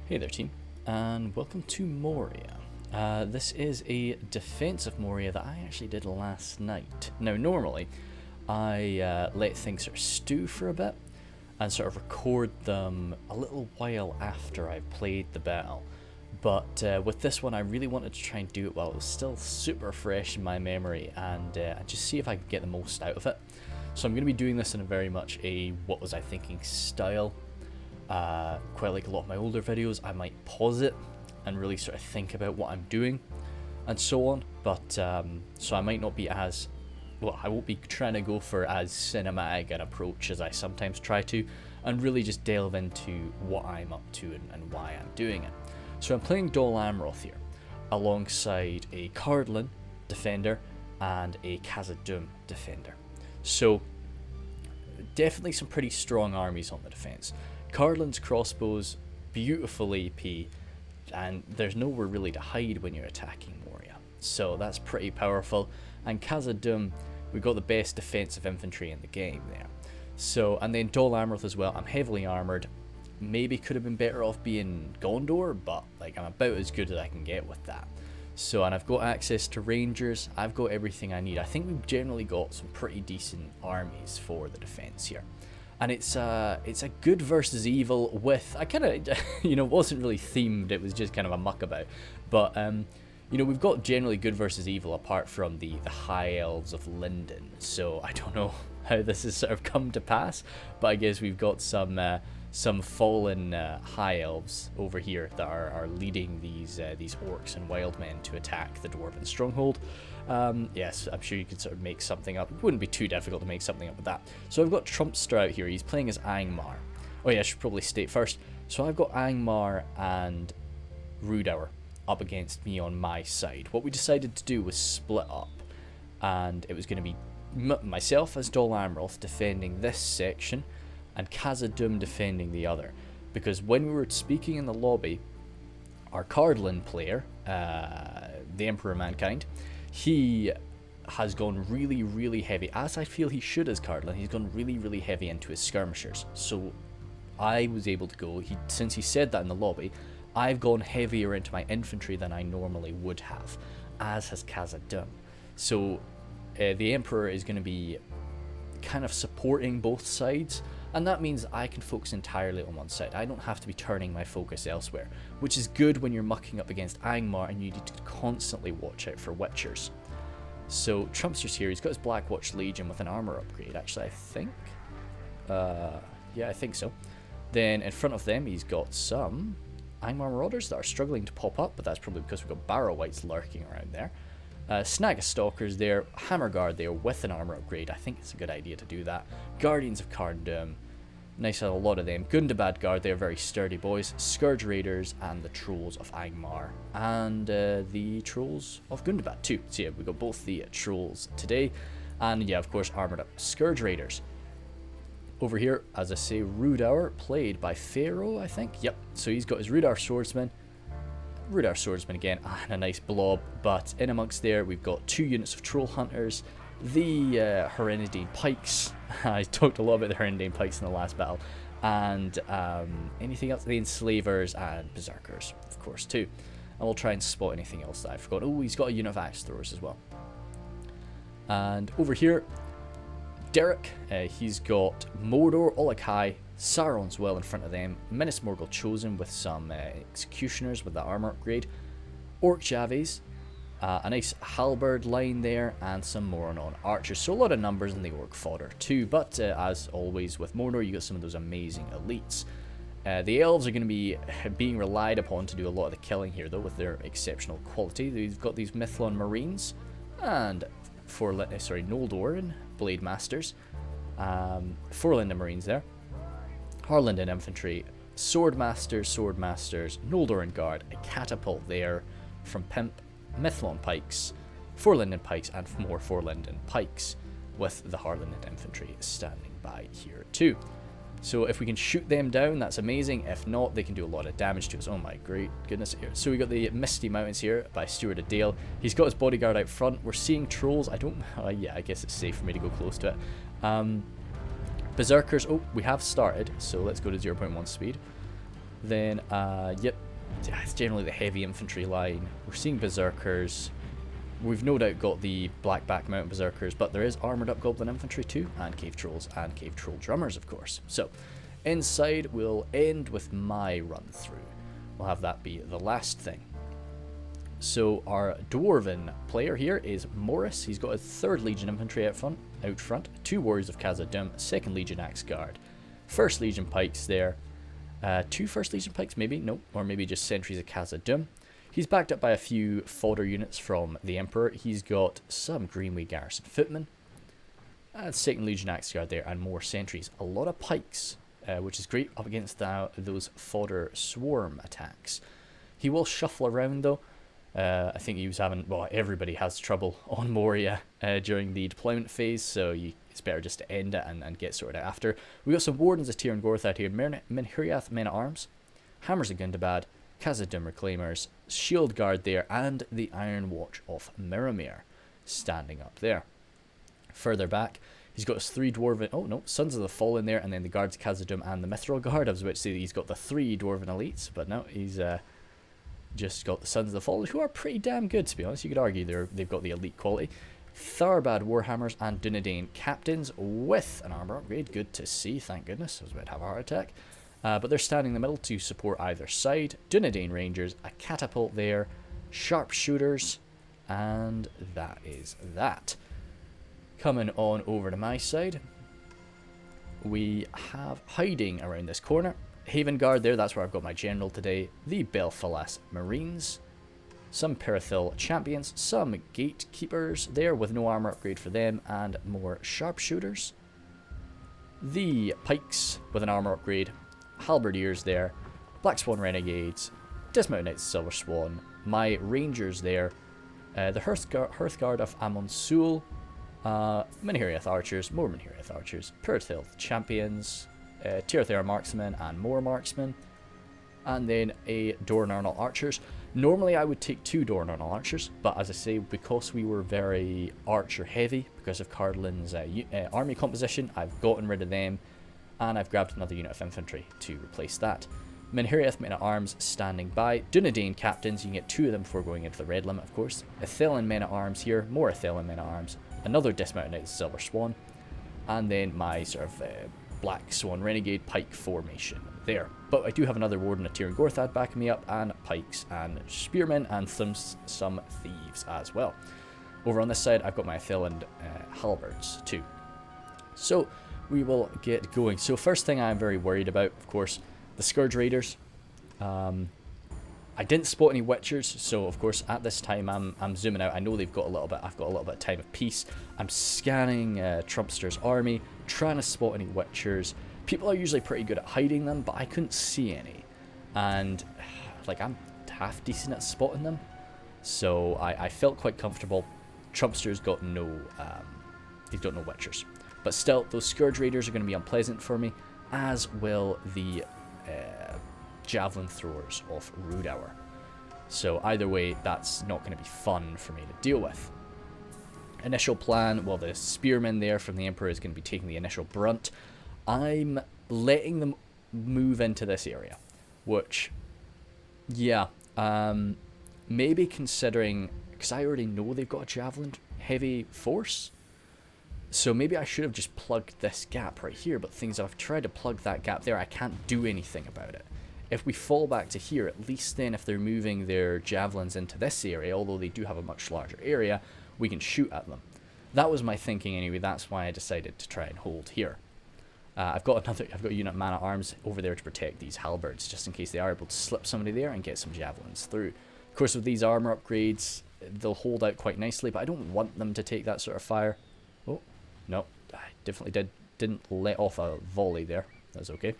Hey there team, and welcome to Moria. This is a defense of Moria that I actually did last night. Now normally, I let things sort of stew for a bit, and sort of record them a little while after I've played the battle. But with this one I really wanted to try and do it while it was still super fresh in my memory, and just see if I could get the most out of it. So I'm going to be doing this in a very much a what was I thinking style. Quite like a lot of my older videos, I might pause it and really sort of think about what I'm doing and so on, but so I might not be as well, I won't be trying to go for as cinematic an approach as I sometimes try to, and really just delve into what I'm up to and why I'm doing it. So I'm playing Dol Amroth here alongside a Cardolan defender and a Khazad defender, so definitely some pretty strong armies on the defense. Cardolan's crossbows, beautiful AP, and there's nowhere really to hide when you're attacking Moria, so that's pretty powerful. And Khazad, we've got the best defensive infantry in the game there. So, and then Dol Amroth as well, I'm heavily armoured. Maybe could have been better off being Gondor, but like I'm about as good as I can get with that. So, and I've got access to rangers, I've got everything I need. I think we've generally got some pretty decent armies for the defense here. And it's a good versus evil with, I kind of, wasn't really themed, it was just kind of a muckabout. But, we've got generally good versus evil apart from the high elves of Lindon. So I don't know how this has sort of come to pass, but I guess we've got some fallen high elves over here that are leading these orcs and wildmen to attack the dwarven stronghold. Yes, I'm sure you could sort of make something up. It wouldn't be too difficult to make something up with that. So I've got Trumpster out here. He's playing as Angmar. Oh yeah, I should probably state first. So I've got Angmar and Rhudaur up against me on my side. What we decided to do was split up, and it was going to be myself as Dol Amroth defending this section, and Khazad defending the other. Because when we were speaking in the lobby, our Cardolan player, the Emperor of Mankind, he has gone really, really heavy, as I feel he should as Cardolan. He's gone really, really heavy into his skirmishers. So I was able to go, since he said that in the lobby, I've gone heavier into my infantry than I normally would have, as has Khazad. So the Emperor is going to be kind of supporting both sides, and that means I can focus entirely on one side. I don't have to be turning my focus elsewhere, which is good when you're mucking up against Angmar and you need to constantly watch out for Witchers. So Trumpster's here, he's got his Blackwatch Legion with an armor upgrade, actually, I think. Yeah, I think so. Then in front of them he's got some Angmar Marauders that are struggling to pop up, but that's probably because we've got Barrow Wights lurking around there. Snag of Stalkers there, Hammer Guard there with an armor upgrade. I think it's a good idea to do that. Guardians of Cardolan, nice, a lot of them. Gundabad Guard, they're very sturdy boys. Scourge Raiders and the Trolls of Angmar and the Trolls of Gundabad too. So yeah, we got both the Trolls today, and yeah, of course, armored up Scourge Raiders. Over here, as I say, Rhudaur, played by Pharaoh, I think. Yep, so he's got his Rhudaur Swordsman again, and a nice blob. But in amongst there, we've got 2 units of Troll Hunters, the Herenidine Pikes. I talked a lot about the Herenidine Pikes in the last battle, and anything else, the Enslavers and Berserkers, of course, too. And we'll try and spot anything else that I forgot. Oh, he's got a unit of Axe Throwers as well. And over here, Derek, he's got Mordor, Olakai, Sauron's well in front of them, Minas Morgul Chosen with some Executioners with the armor upgrade, Orc Javies, a nice halberd line there, and some Moranon archers. So a lot of numbers in the orc fodder too, but as always with Mordor, you got some of those amazing elites. The elves are going to be being relied upon to do a lot of the killing here though, with their exceptional quality. They've got these Mithlon Marines and Noldor Blade Masters, 4 Lindon Marines there, Harlindon Infantry, Swordmasters, Noldoran Guard, a Catapult there from Pimp, Mithlon Pikes, 4 Lindon Pikes, and more 4 Lindon Pikes, with the Harlindon Infantry standing by here too. So if we can shoot them down, that's amazing. If not, they can do a lot of damage to us. Oh my great goodness. So we got the Misty Mountains here by Stuart of Dale. He's got his bodyguard out front. We're seeing trolls. Yeah, I guess it's safe for me to go close to it. Berserkers, oh, we have started, so let's go to 0.1 speed. Then, yep, it's generally the heavy infantry line. We're seeing berserkers. We've no doubt got the blackback mountain berserkers, but there is armoured up goblin infantry too, and cave trolls and cave troll drummers, of course. So, inside we'll end with my run through. We'll have that be the last thing. So our dwarven player here is Morris. He's got his 3rd Legion infantry out front, 2 warriors of Khazad, 2nd Legion axe guard, 1st Legion pikes there, 2 1st Legion pikes maybe, no, or maybe just sentries of Khazad. He's backed up by a few fodder units from the Emperor. He's got some Greenway Garrison footmen, 2nd Legion axe guard there, and more sentries. A lot of pikes, which is great up against those fodder swarm attacks. He will shuffle around though. I think he was having, well, everybody has trouble on Moria during the deployment phase, so it's better just to end it and get sorted out after. We got some Wardens of Tyr and Gorth out here, Minhuriath Men-at-Arms, Hammers of Gundabad, Khazad Reclaimers, Shield Guard there, and the Iron Watch of Miramir standing up there. Further back, he's got his 3 Dwarven, oh no, Sons of the Fallen there, and then the Guards of Khazad and the Mithril Guard. I was about to say that he's got the 3 Dwarven Elites, but no, he's just got the Sons of the Fallen, who are pretty damn good, to be honest. You could argue they've got the elite quality. Tharbad Warhammers and Dunedain Captains with an armor upgrade. Good to see, thank goodness. I was about to have a heart attack. But they're standing in the middle to support either side. Dunedain Rangers, a catapult there, sharpshooters, and that is that. Coming on over to my side, we have hiding around this corner. Haven Guard there, that's where I've got my general today. The Belfalas Marines, some Perithil Champions, some Gatekeepers there with no armor upgrade for them, and more Sharpshooters. The Pikes with an armor upgrade, Halberdiers there, Black Swan Renegades, Dismounted Knights Silver Swan, my Rangers there, the Hearthguard of Amon Sul, Minhuriath Archers, more Minhuriath Archers, Perithil Champions, Tirithera Marksmen and more Marksmen, and then a Dornarnal Archers. Normally I would take 2 Dornarnal Archers, but as I say, because we were very Archer heavy, because of Cardolan's army composition, I've gotten rid of them, and I've grabbed another unit of infantry to replace that. Minhuriath Men-at-Arms standing by. Dunedain Captains, you can get 2 of them before going into the red limit, of course. Ithilien Men-at-Arms here, more Ithilien Men-at-Arms, another Dismounted Knights Silver Swan, and then my sort of Black Swan Renegade Pike formation there. But I do have another Warden of Tyr and Gorthad backing me up, and Pikes and Spearmen and some Thieves as well. Over on this side, I've got my Ithilien Halberds too. So we will get going. So first thing I'm very worried about, of course, the Scourge Raiders. I didn't spot any Witchers, so of course at this time I'm zooming out. I know they've got a little bit. I've got a little bit of time of peace. I'm scanning Trumpster's army, trying to spot any Witchers. People are usually pretty good at hiding them, but I couldn't see any, and like I'm half decent at spotting them, so I felt quite comfortable. Trumpster's got no, they've got no Witchers, but still those Scourge Raiders are going to be unpleasant for me, as will the Javelin Throwers of Rhudaur. So either way, that's not going to be fun for me to deal with. Initial plan, well, the Spearmen there from the Emperor is going to be taking the initial brunt. I'm letting them move into this area, which, yeah, maybe considering, because I already know they've got a Javelin heavy force, so maybe I should have just plugged this gap right here, but things I've tried to plug that gap there, I can't do anything about it. If we fall back to here, at least then if they're moving their javelins into this area, although they do have a much larger area, we can shoot at them. That was my thinking anyway. That's why I decided to try and hold here. I've got a unit of Man-at-Arms over there to protect these halberds, just in case they are able to slip somebody there and get some javelins through. Of course, with these armor upgrades, they'll hold out quite nicely, but I don't want them to take that sort of fire. Oh, no, I definitely didn't let off a volley there. That's okay.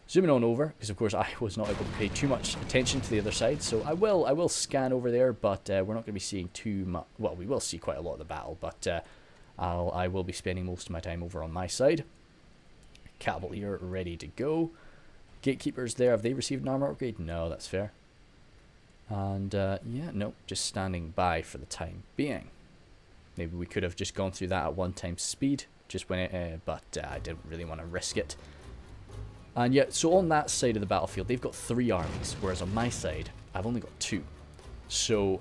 Zooming on over, because of course I was not able to pay too much attention to the other side, so I will scan over there, but we're not going to be seeing too much. Well, we will see quite a lot of the battle, but I will be spending most of my time over on my side. Cavalier ready to go. Gatekeepers there, have they received an armor upgrade? No, that's fair. And yeah, no, just standing by for the time being. Maybe we could have just gone through that at 1 times speed, just when it, but I didn't really want to risk it. And yeah, so on that side of the battlefield, they've got 3 armies, whereas on my side, I've only got 2. So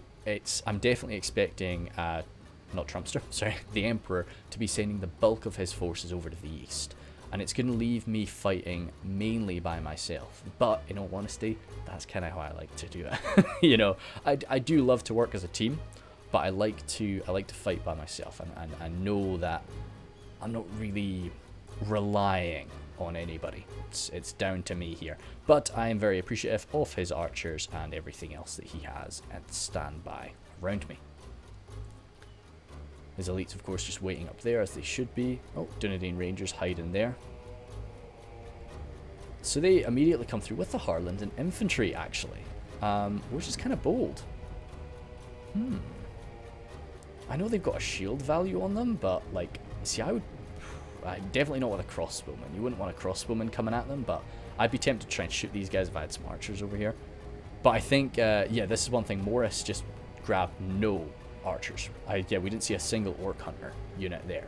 I'm definitely expecting, not Trumpster, sorry, the Emperor, to be sending the bulk of his forces over to the east. And it's going to leave me fighting mainly by myself. But in all honesty, that's kind of how I like to do it. You know, I do love to work as a team, but I like to fight by myself, and I know that I'm not really relying on anybody. It's down to me here. But I am very appreciative of his archers and everything else that he has at standby around me. His elites, of course, just waiting up there, as they should be. Oh, Dunedain Rangers hiding there. So they immediately come through with the Harland and infantry, actually. Which is kind of bold. I know they've got a shield value on them, but, like, see, I definitely not with a crossbowman. You wouldn't want a crossbowman coming at them, but I'd be tempted to try and shoot these guys if I had some archers over here. But I think, yeah, this is one thing. Morris just grabbed no archers. Yeah, we didn't see a single orc hunter unit there,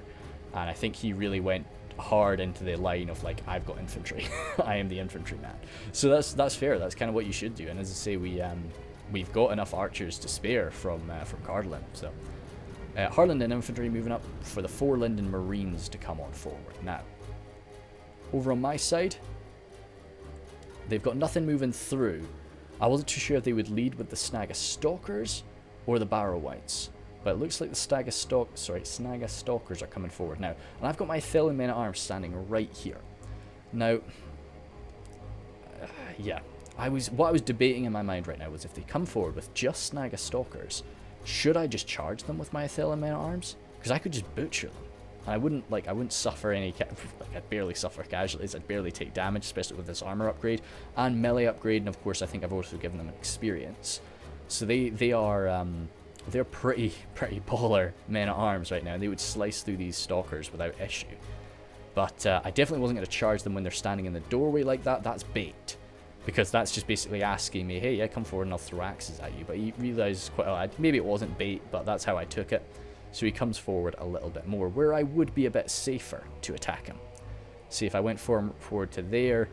and I think he really went hard into the line of, like, I've got infantry. I am the infantryman. So that's fair. That's kind of what you should do. And as I say, we've got enough archers to spare from Cardolan. So Harland and infantry moving up for the 4 Lindon Marines to come on forward. Now, over on my side, they've got nothing moving through. I wasn't too sure if they would lead with the Snagga Stalkers or the Barrow-wights, but it looks like the Snagga Stalkers are coming forward now. And I've got my Athelian men-at-arms standing right here. Now, yeah, what I was debating in my mind right now was if they come forward with just Snagga Stalkers, should I just charge them with my Athelian men-at-arms? Because I could just butcher them, and I wouldn't suffer any, I'd barely suffer casualties, I'd barely take damage, especially with this armor upgrade and melee upgrade, and of course I think I've also given them experience. So they are they're pretty baller men-at-arms right now, and they would slice through these stalkers without issue. But I definitely wasn't going to charge them when they're standing in the doorway like that. That's bait. Because that's just basically asking me, hey, yeah, come forward and I'll throw axes at you. But he realizes maybe it wasn't bait, but that's how I took it. So he comes forward a little bit more, where I would be a bit safer to attack him. See, if I went forward to there.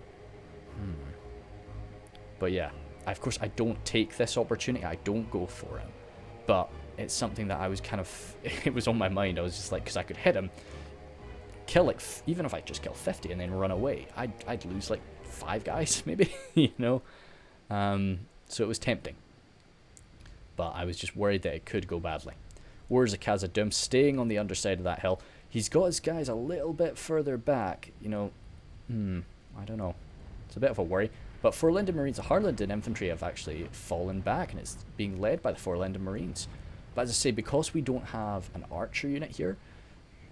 But yeah, of course, I don't take this opportunity. I don't go for him. But it's something that I was kind of, it was on my mind. I was just like, because I could hit him, kill, like, even if I just kill 50 and then run away, I'd lose like 5 guys, maybe, you know. So it was tempting. But I was just worried that it could go badly. Whereas a Khazad staying on the underside of that hill. He's got his guys a little bit further back, you know. I don't know. It's a bit of a worry. But 4 Lindon Marines, the Harland infantry have actually fallen back, and it's being led by the 4 Lindon Marines. But as I say, because we don't have an archer unit here,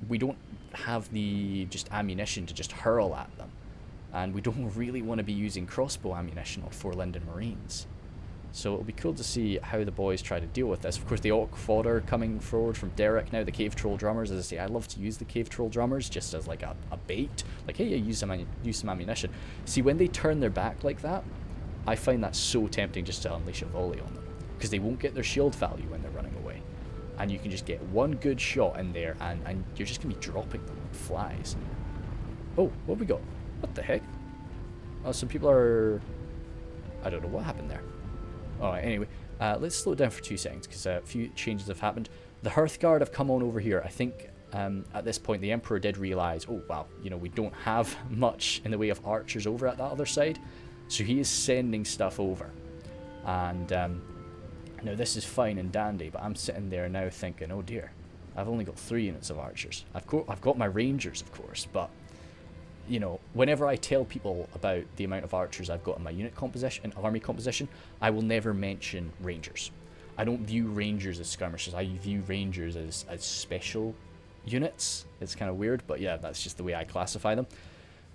we don't have the just ammunition to just hurl at them. And we don't really want to be using crossbow ammunition on 4 Lindon Marines. So it'll be cool to see how the boys try to deal with this. Of course, the Orc fodder coming forward from Derek now, the Cave Troll Drummers. As I say, I love to use the Cave Troll Drummers just as like a bait. Like, hey, yeah, use some ammunition. See, when they turn their back like that, I find that so tempting just to unleash a volley on them. Because they won't get their shield value when they're running away. And you can just get one good shot in there, and you're just going to be dropping them like flies. Oh, what have we got? What the heck? Oh, some people are... I don't know what happened there. Alright, anyway, let's slow it down for 2 seconds, because a few changes have happened. The Hearthguard have come on over here. I think at this point the Emperor did realise, oh wow, you know, we don't have much in the way of archers over at that other side. So he is sending stuff over. And now this is fine and dandy, but I'm sitting there now thinking, oh dear, I've only got 3 units of archers. I've got my rangers, of course, but you know, whenever I tell people about the amount of archers I've got in my unit composition, army composition, I will never mention rangers. I don't view rangers as skirmishers. I view rangers as special units. It's kind of weird, but yeah, that's just the way I classify them.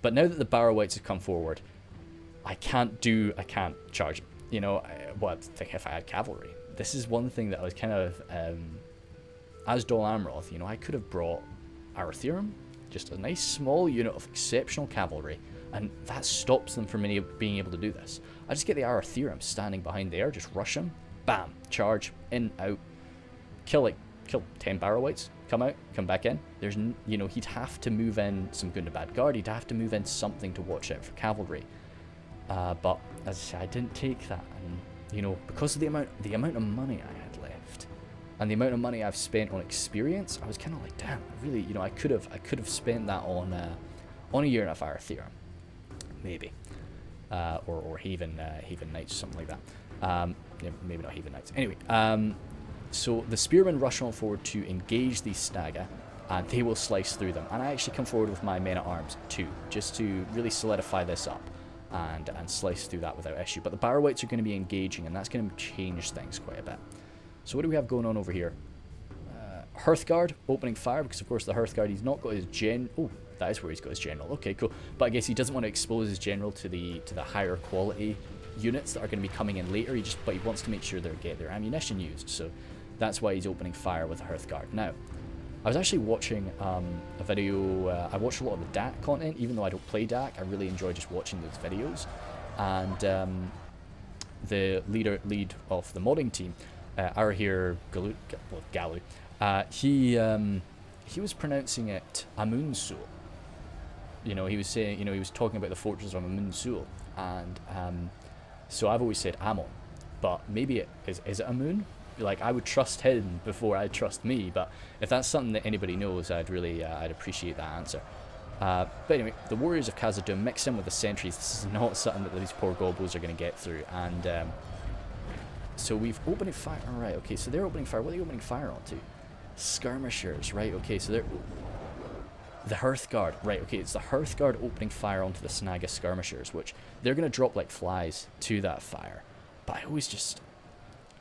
But now that the Barrow-wights have come forward, I can't charge them. You know, think if I had cavalry. This is one thing that I was kind of, as Dol Amroth, you know, I could have brought Arathirum, just a nice small unit of exceptional cavalry, and that stops them from being able to do this. I just get the Arathirum standing behind there, just rush them, bam, charge, in, out, kill like kill 10 barrow wights, come out, come back in. There's, you know, he'd have to move in some good and bad guard. He'd have to move in something to watch out for cavalry. But as I say, I didn't take that, and you know, because of the amount of money I had left, and the amount of money I've spent on experience, I was kind of like, damn, really, you know, I could have spent that on a year in a fire theorem, maybe, or Haven Knights, something like that. Yeah, maybe not Haven Knights. Anyway, so the spearmen rush on forward to engage these Snaga, and they will slice through them. And I actually come forward with my men at arms too, just to really solidify this up and slice through that without issue. But the barrow wights are going to be engaging, and that's going to change things quite a bit. So what do we have going on over here? Hearthguard opening fire, because of course the Hearthguard, he's not got his oh, that is where he's got his general. Okay, cool. But I guess he doesn't want to expose his general to the higher quality units that are going to be coming in later. But he wants to make sure they get their ammunition used. So that's why he's opening fire with the Hearthguard. Now, I was actually watching a video. I watched a lot of the DAC content, even though I don't play DAC. I really enjoy just watching those videos. And the lead of the modding team, Arahir Galu, he was pronouncing it Amunsul. You know, he was saying, you know, he was talking about the fortress of Amunsul, and so I've always said Amon, but maybe is it Amun? Like, I would trust him before I trust me, but if that's something that anybody knows, I'd really I'd appreciate that answer. But anyway, the warriors of Khazad mix in with the sentries. This is not something that these poor gobos are going to get through, and so we've opened fire. All right, okay, so they're opening fire. What are they opening fire onto? Skirmishers, right? Okay, so they're the Hearthguard, right? Okay, it's the Hearthguard opening fire onto the Snaga skirmishers, which they're going to drop like flies to that fire. But I always it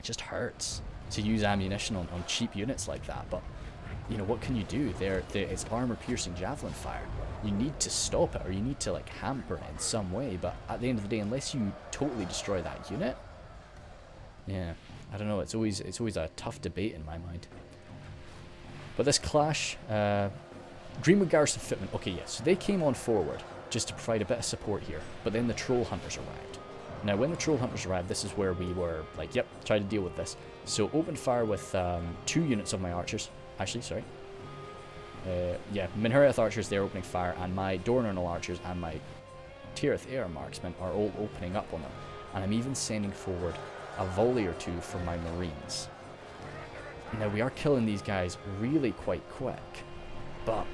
just hurts to use ammunition on cheap units like that. But you know, what can you do? It's armor-piercing javelin fire. You need to stop it, or you need to like hamper it in some way. But at the end of the day, unless you totally destroy that unit, yeah, I don't know. It's always a tough debate in my mind. But this clash, Greenwood Garrison Footmen. Okay, yes, so they came on forward just to provide a bit of support here. But then the Troll Hunters arrived. Now, when the Troll Hunters arrived, this is where we were like, yep, try to deal with this. So opened fire with 2 units of my archers. Actually, sorry. Yeah, Minheriath archers, they're opening fire, and my Dornernal archers and my Tirith Air marksmen are all opening up on them. And I'm even sending forward a volley or 2 from my marines. Now, we are killing these guys really quite quick, but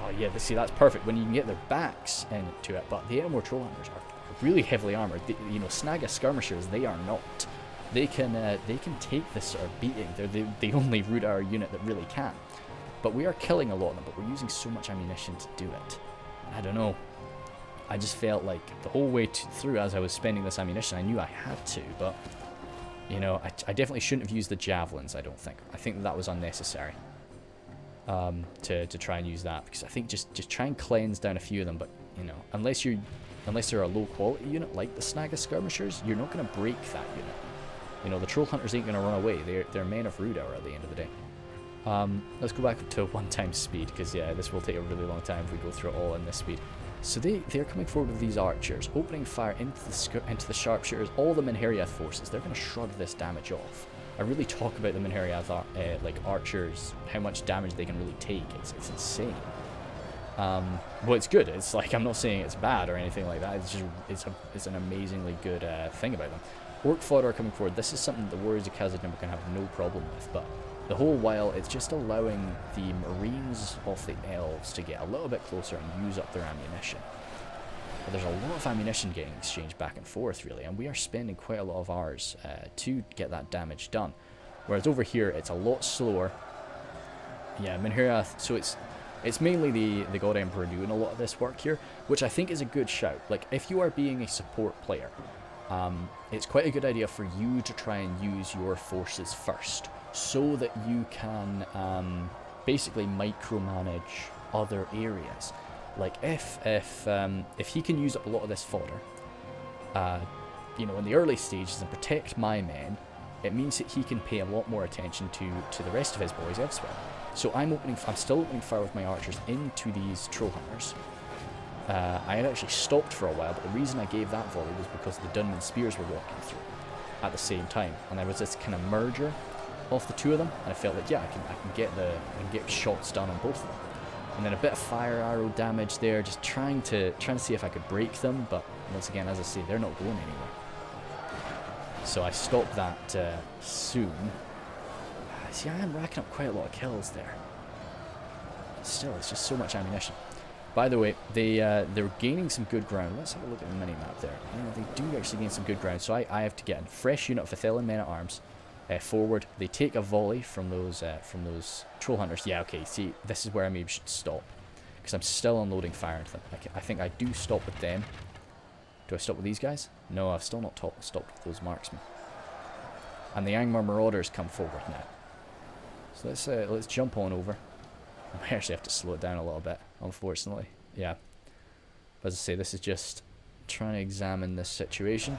oh yeah, see, that's perfect when you can get their backs into it. But the Angmar Troll Hunters are really heavily armored. You know, Snaga skirmishers, they are not. They can take this sort of beating. They're the only Rhudaur unit that really can. But we are killing a lot of them, but we're using so much ammunition to do it. I don't know. I just felt like the whole way through, as I was spending this ammunition, I knew I had to, but you know, I definitely shouldn't have used the javelins. I don't think. I think that was unnecessary. To try and use that, because I think just try and cleanse down a few of them. But you know, unless they're a low quality unit like the Snaga skirmishers, you're not going to break that unit. You know, the Troll Hunters ain't going to run away. They're men of Rhudaur at the end of the day. Let's go back to 1x speed, because yeah, this will take a really long time if we go through it all in this speed. So they're coming forward with these archers, opening fire into the sharpshooters, all the Minheriath forces. They're going to shrug this damage off. I really talk about the Minheriath like archers, how much damage they can really take. It's insane. Well, it's good. It's like, I'm not saying it's bad or anything like that. It's an amazingly good thing about them. Orc fodder coming forward. This is something the warriors of Khazad can have no problem with, but the whole while it's just allowing the marines of the elves to get a little bit closer and use up their ammunition. But there's a lot of ammunition getting exchanged back and forth, really, and we are spending quite a lot of ours to get that damage done. Whereas over here, it's a lot slower. Yeah, Minheriath, so it's mainly the God Emperor doing a lot of this work here, which I think is a good shout. Like, if you are being a support player, it's quite a good idea for you to try and use your forces first, so that you can basically micromanage other areas. Like, if he can use up a lot of this fodder, you know, in the early stages and protect my men, it means that he can pay a lot more attention to the rest of his boys elsewhere. So I'm still opening fire with my archers into these Troll Hunters. I had actually stopped for a while, but the reason I gave that volley was because the Dunman spears were walking through at the same time, and there was this kind of merger off the two of them, and I felt like, yeah, I can get shots done on both of them. And then a bit of fire arrow damage there, just trying to see if I could break them, but once again, as I say, they're not going anywhere. So I stopped that soon. See, I am racking up quite a lot of kills there. Still, it's just so much ammunition. By the way, they're gaining some good ground. Let's have a look at the mini-map there. Yeah, they do actually gain some good ground. So I have to get a fresh unit of Athelian men-at-arms forward. They take a volley from those troll hunters. Yeah, okay, see, this is where I maybe should stop. Because I'm still unloading fire into them. I think I do stop with them. Do I stop with these guys? No, I've still not stopped with those marksmen. And the Angmar marauders come forward now. So let's jump on over. I might actually have to slow it down a little bit, unfortunately. Yeah. But as I say, this is just trying to examine this situation.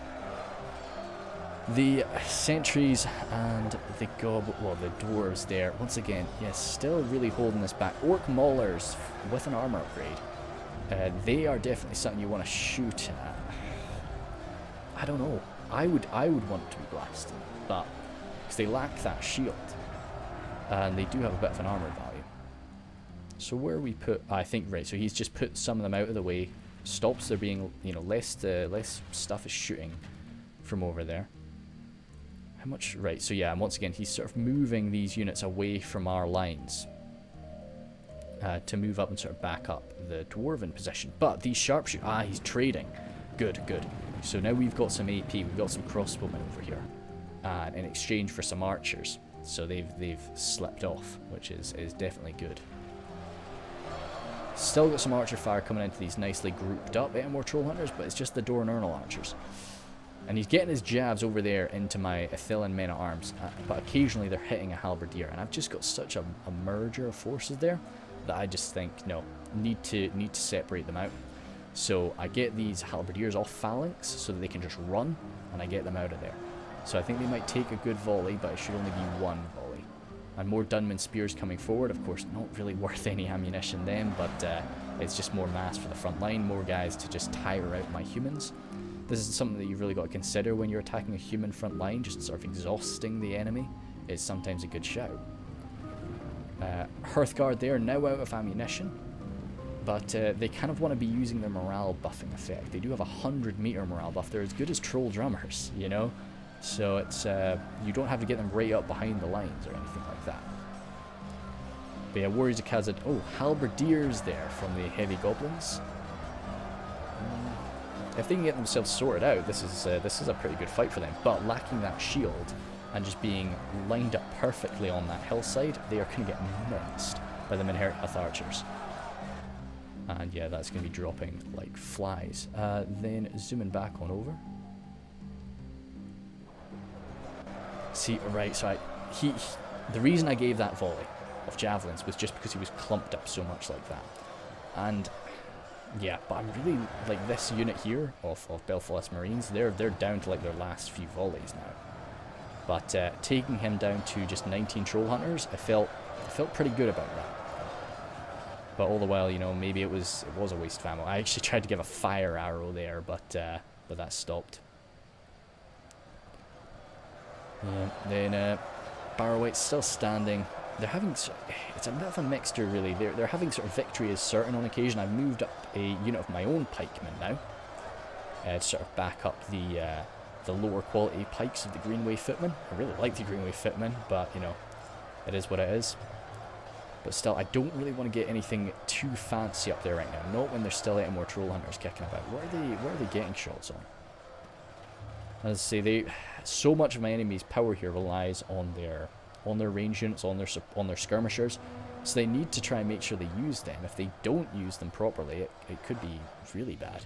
The sentries and the the dwarves there, once again, yes, still really holding this back. Orc maulers with an armor upgrade. They are definitely something you want to shoot at. I don't know. I would want to be blasted, but because they lack that shield, and they do have a bit of an armor value. So where we put, I think, right, so he's just put some of them out of the way, stops there being, less stuff is shooting from over there. How much, right, so yeah, and once again, he's sort of moving these units away from our lines to move up and sort of back up the dwarven position. But these sharpshooters, he's trading. Good, good. So now we've got some AP, we've got some crossbowmen over here, in exchange for some archers. So they've slipped off, which is definitely good. Still got some archer fire coming into these nicely grouped up more troll hunters, but it's just the Dornernal archers. And he's getting his jabs over there into my Athelian men-at-arms, but occasionally they're hitting a halberdier, and I've just got such a merger of forces there that I just think, no, need to separate them out. So I get these halberdiers off phalanx so that they can just run, and I get them out of there. So I think they might take a good volley, but it should only be one volley. And more Dunman spears coming forward, of course, not really worth any ammunition then, but it's just more mass for the front line, more guys to just tire out my humans. This is something that you've really got to consider when you're attacking a human front line, just sort of exhausting the enemy is sometimes a good shout. Hearthguard there, now out of ammunition, but they kind of want to be using their morale buffing effect. They do have a 100-meter morale buff. They're as good as troll drummers, So it's you don't have to get them right up behind the lines or anything like that. But yeah, Warriors of Khazad. Oh, halberdiers there from the heavy goblins. If they can get themselves sorted out, this is a pretty good fight for them. But lacking that shield and just being lined up perfectly on that hillside, they are going to get minced by the Minherith archers. And yeah, that's going to be dropping like flies. Then zooming back on over. See, right, so the reason I gave that volley of javelins was just because he was clumped up so much like that. And yeah, but I'm really, like, this unit here of Belfast Marines, they're down to like their last few volleys now. But taking him down to just 19 troll hunters, I felt pretty good about that. But all the while, maybe it was a waste of ammo. I actually tried to give a fire arrow there, but that stopped. Yeah, then Barrowwhite's still standing. They're having, it's a bit of a mixture really. They're having sort of victory is certain on occasion. I've moved up a unit of my own pikemen now to sort of back up the lower quality pikes of the Greenway Footmen. I really like the Greenway Footmen, but it is what it is. But still, I don't really want to get anything too fancy up there right now. Not when there's still 8 more troll hunters kicking about. Where are they getting shots on? As I say, so much of my enemy's power here relies on their range units, on their skirmishers, so they need to try and make sure they use them. If they don't use them properly, it could be really bad.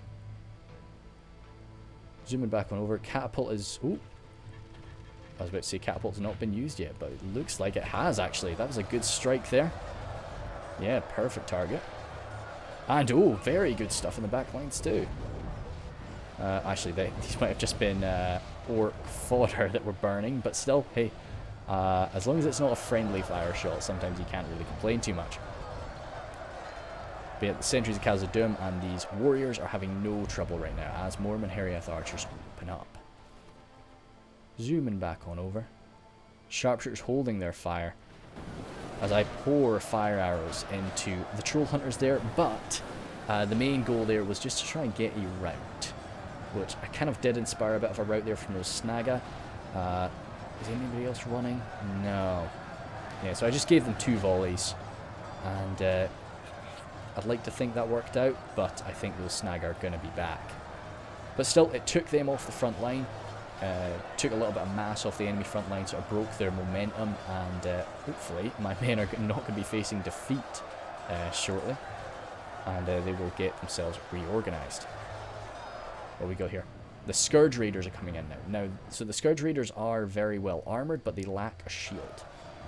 Zooming back on over, catapult is... Oh, I was about to say catapult's not been used yet, but it looks like it has actually. That was a good strike there. Yeah, perfect target. And oh, very good stuff in the back lines too. Actually, these might have just been orc fodder that were burning, but still, hey, as long as it's not a friendly fire shot, sometimes you can't really complain too much. But yeah, the sentries of Khazad and these warriors are having no trouble right now, as more Minherith archers open up. Zooming back on over. Sharpshooters holding their fire as I pour fire arrows into the troll hunters there, but the main goal there was just to try and get a route, which I kind of did inspire a bit of a route there from those Snaga. Is anybody else running? No. Yeah, so I just gave them 2 volleys, and I'd like to think that worked out, but I think those Snaga are going to be back. But still, it took them off the front line, took a little bit of mass off the enemy front line, sort of broke their momentum, and hopefully my men are not going to be facing defeat shortly, and they will get themselves reorganized. What we got here? The Scourge Raiders are coming in now. So the Scourge Raiders are very well armored, but they lack a shield.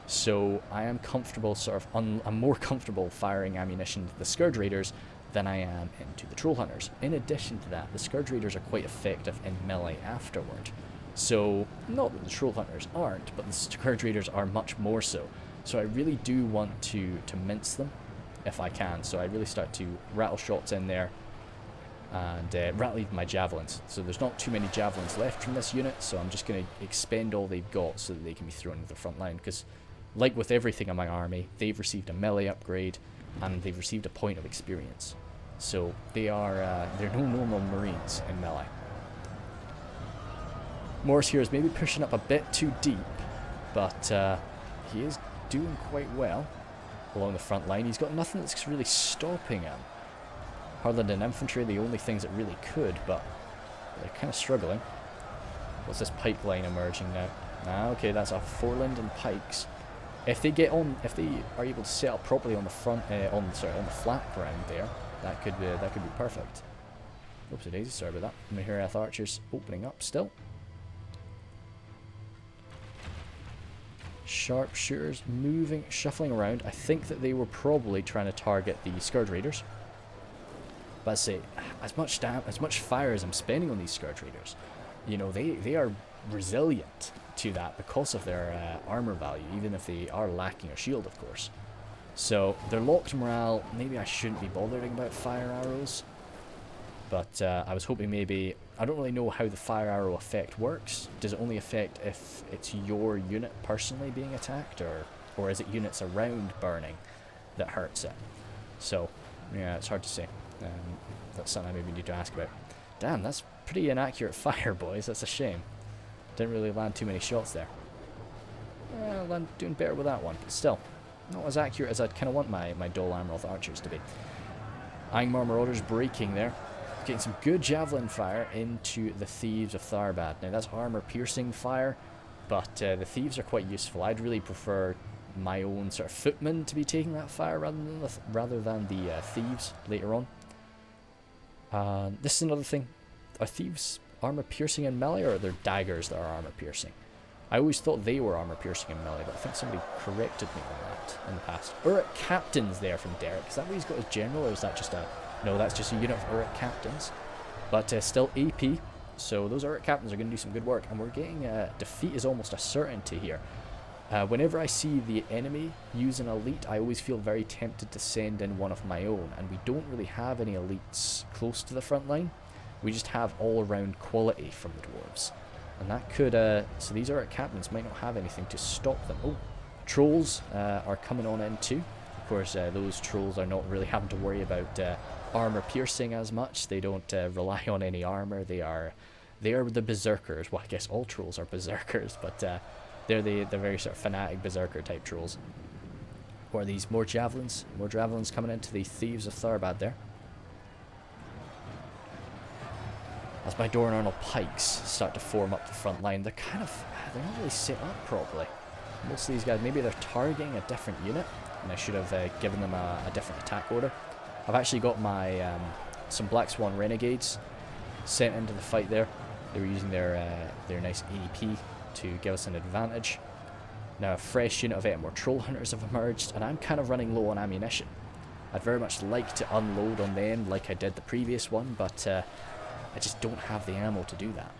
So I am comfortable, I'm more comfortable firing ammunition to the Scourge Raiders than I am into the Troll Hunters. In addition to that, the Scourge Raiders are quite effective in melee afterward. So, not that the Troll Hunters aren't, but the Scourge Raiders are much more so. So I really do want to mince them, if I can. So I really start to rattle shots in there, and rattle even my javelins. So there's not too many javelins left from this unit, so I'm just going to expend all they've got so that they can be thrown into the front line, because like with everything in my army, they've received a melee upgrade, and they've received a point of experience. So they're no normal Marines in melee. Morris here is maybe pushing up a bit too deep, but he is doing quite well along the front line. He's got nothing that's really stopping him. Harland and infantry are the only things that really could, but they're kind of struggling. What's this pike line emerging now? Okay, that's a 4 Lindon pikes. If they are able to set up properly on the front, on the flat ground there, that could be perfect. Oops, a daisy, sorry about that. Mahirath archers opening up still. Sharpshooters moving, shuffling around. I think that they were probably trying to target the Scourge Raiders. But I say, as much fire as I'm spending on these Scourge Raiders, you know, they are resilient to that because of their armor value, even if they are lacking a shield, of course. So their locked morale, maybe I shouldn't be bothering about fire arrows, but I was hoping maybe, I don't really know how the fire arrow effect works. Does it only affect if it's your unit personally being attacked, or is it units around burning that hurts it? So yeah, it's hard to say. That's something I maybe need to ask about. Damn, that's pretty inaccurate fire, boys. That's a shame. Didn't really land too many shots there. I'm doing better with that one, but still, not as accurate as I'd kind of want my Dol Amroth archers to be. Angmar Marauders breaking there. Getting some good javelin fire into the Thieves of Tharbad. Now that's armor-piercing fire, but the Thieves are quite useful. I'd really prefer my own sort of footmen to be taking that fire rather than the Thieves later on. This is another thing. Are Thieves armor-piercing in melee, or are there daggers that are armor-piercing? I always thought they were armor-piercing in melee, but I think somebody corrected me on that in the past. Uruk Captain's there from Derek. Is that what he's got as general, or is that just a... No, that's just a unit of Uruk Captains. But still AP, so those Uruk Captains are going to do some good work, and we're getting... defeat is almost a certainty here. Whenever I see the enemy use an elite, I always feel very tempted to send in one of my own, and we don't really have any elites close to the front line. We just have all-around quality from the Dwarves. And that could... so these Uruk Captains might not have anything to stop them. Oh, Trolls are coming on in too. Of course, those Trolls are not really having to worry about armor piercing as much. They don't rely on any armor. They are the Berserkers. Well, I guess all Trolls are Berserkers, but they're the very sort of fanatic Berserker type Trolls. What are these? More Javelins? More Javelins coming into the Thieves of Tharbad there. As my Dornarnal pikes start to form up the front line, they're not really set up properly. Most of these guys, maybe they're targeting a different unit, and I should have given them a different attack order. I've actually got my some Black Swan Renegades sent into the fight there. They were using their nice AP to give us an advantage. Now a fresh unit of 8 more Troll Hunters have emerged, and I'm kind of running low on ammunition. I'd very much like to unload on them like I did the previous one, but I just don't have the ammo to do that.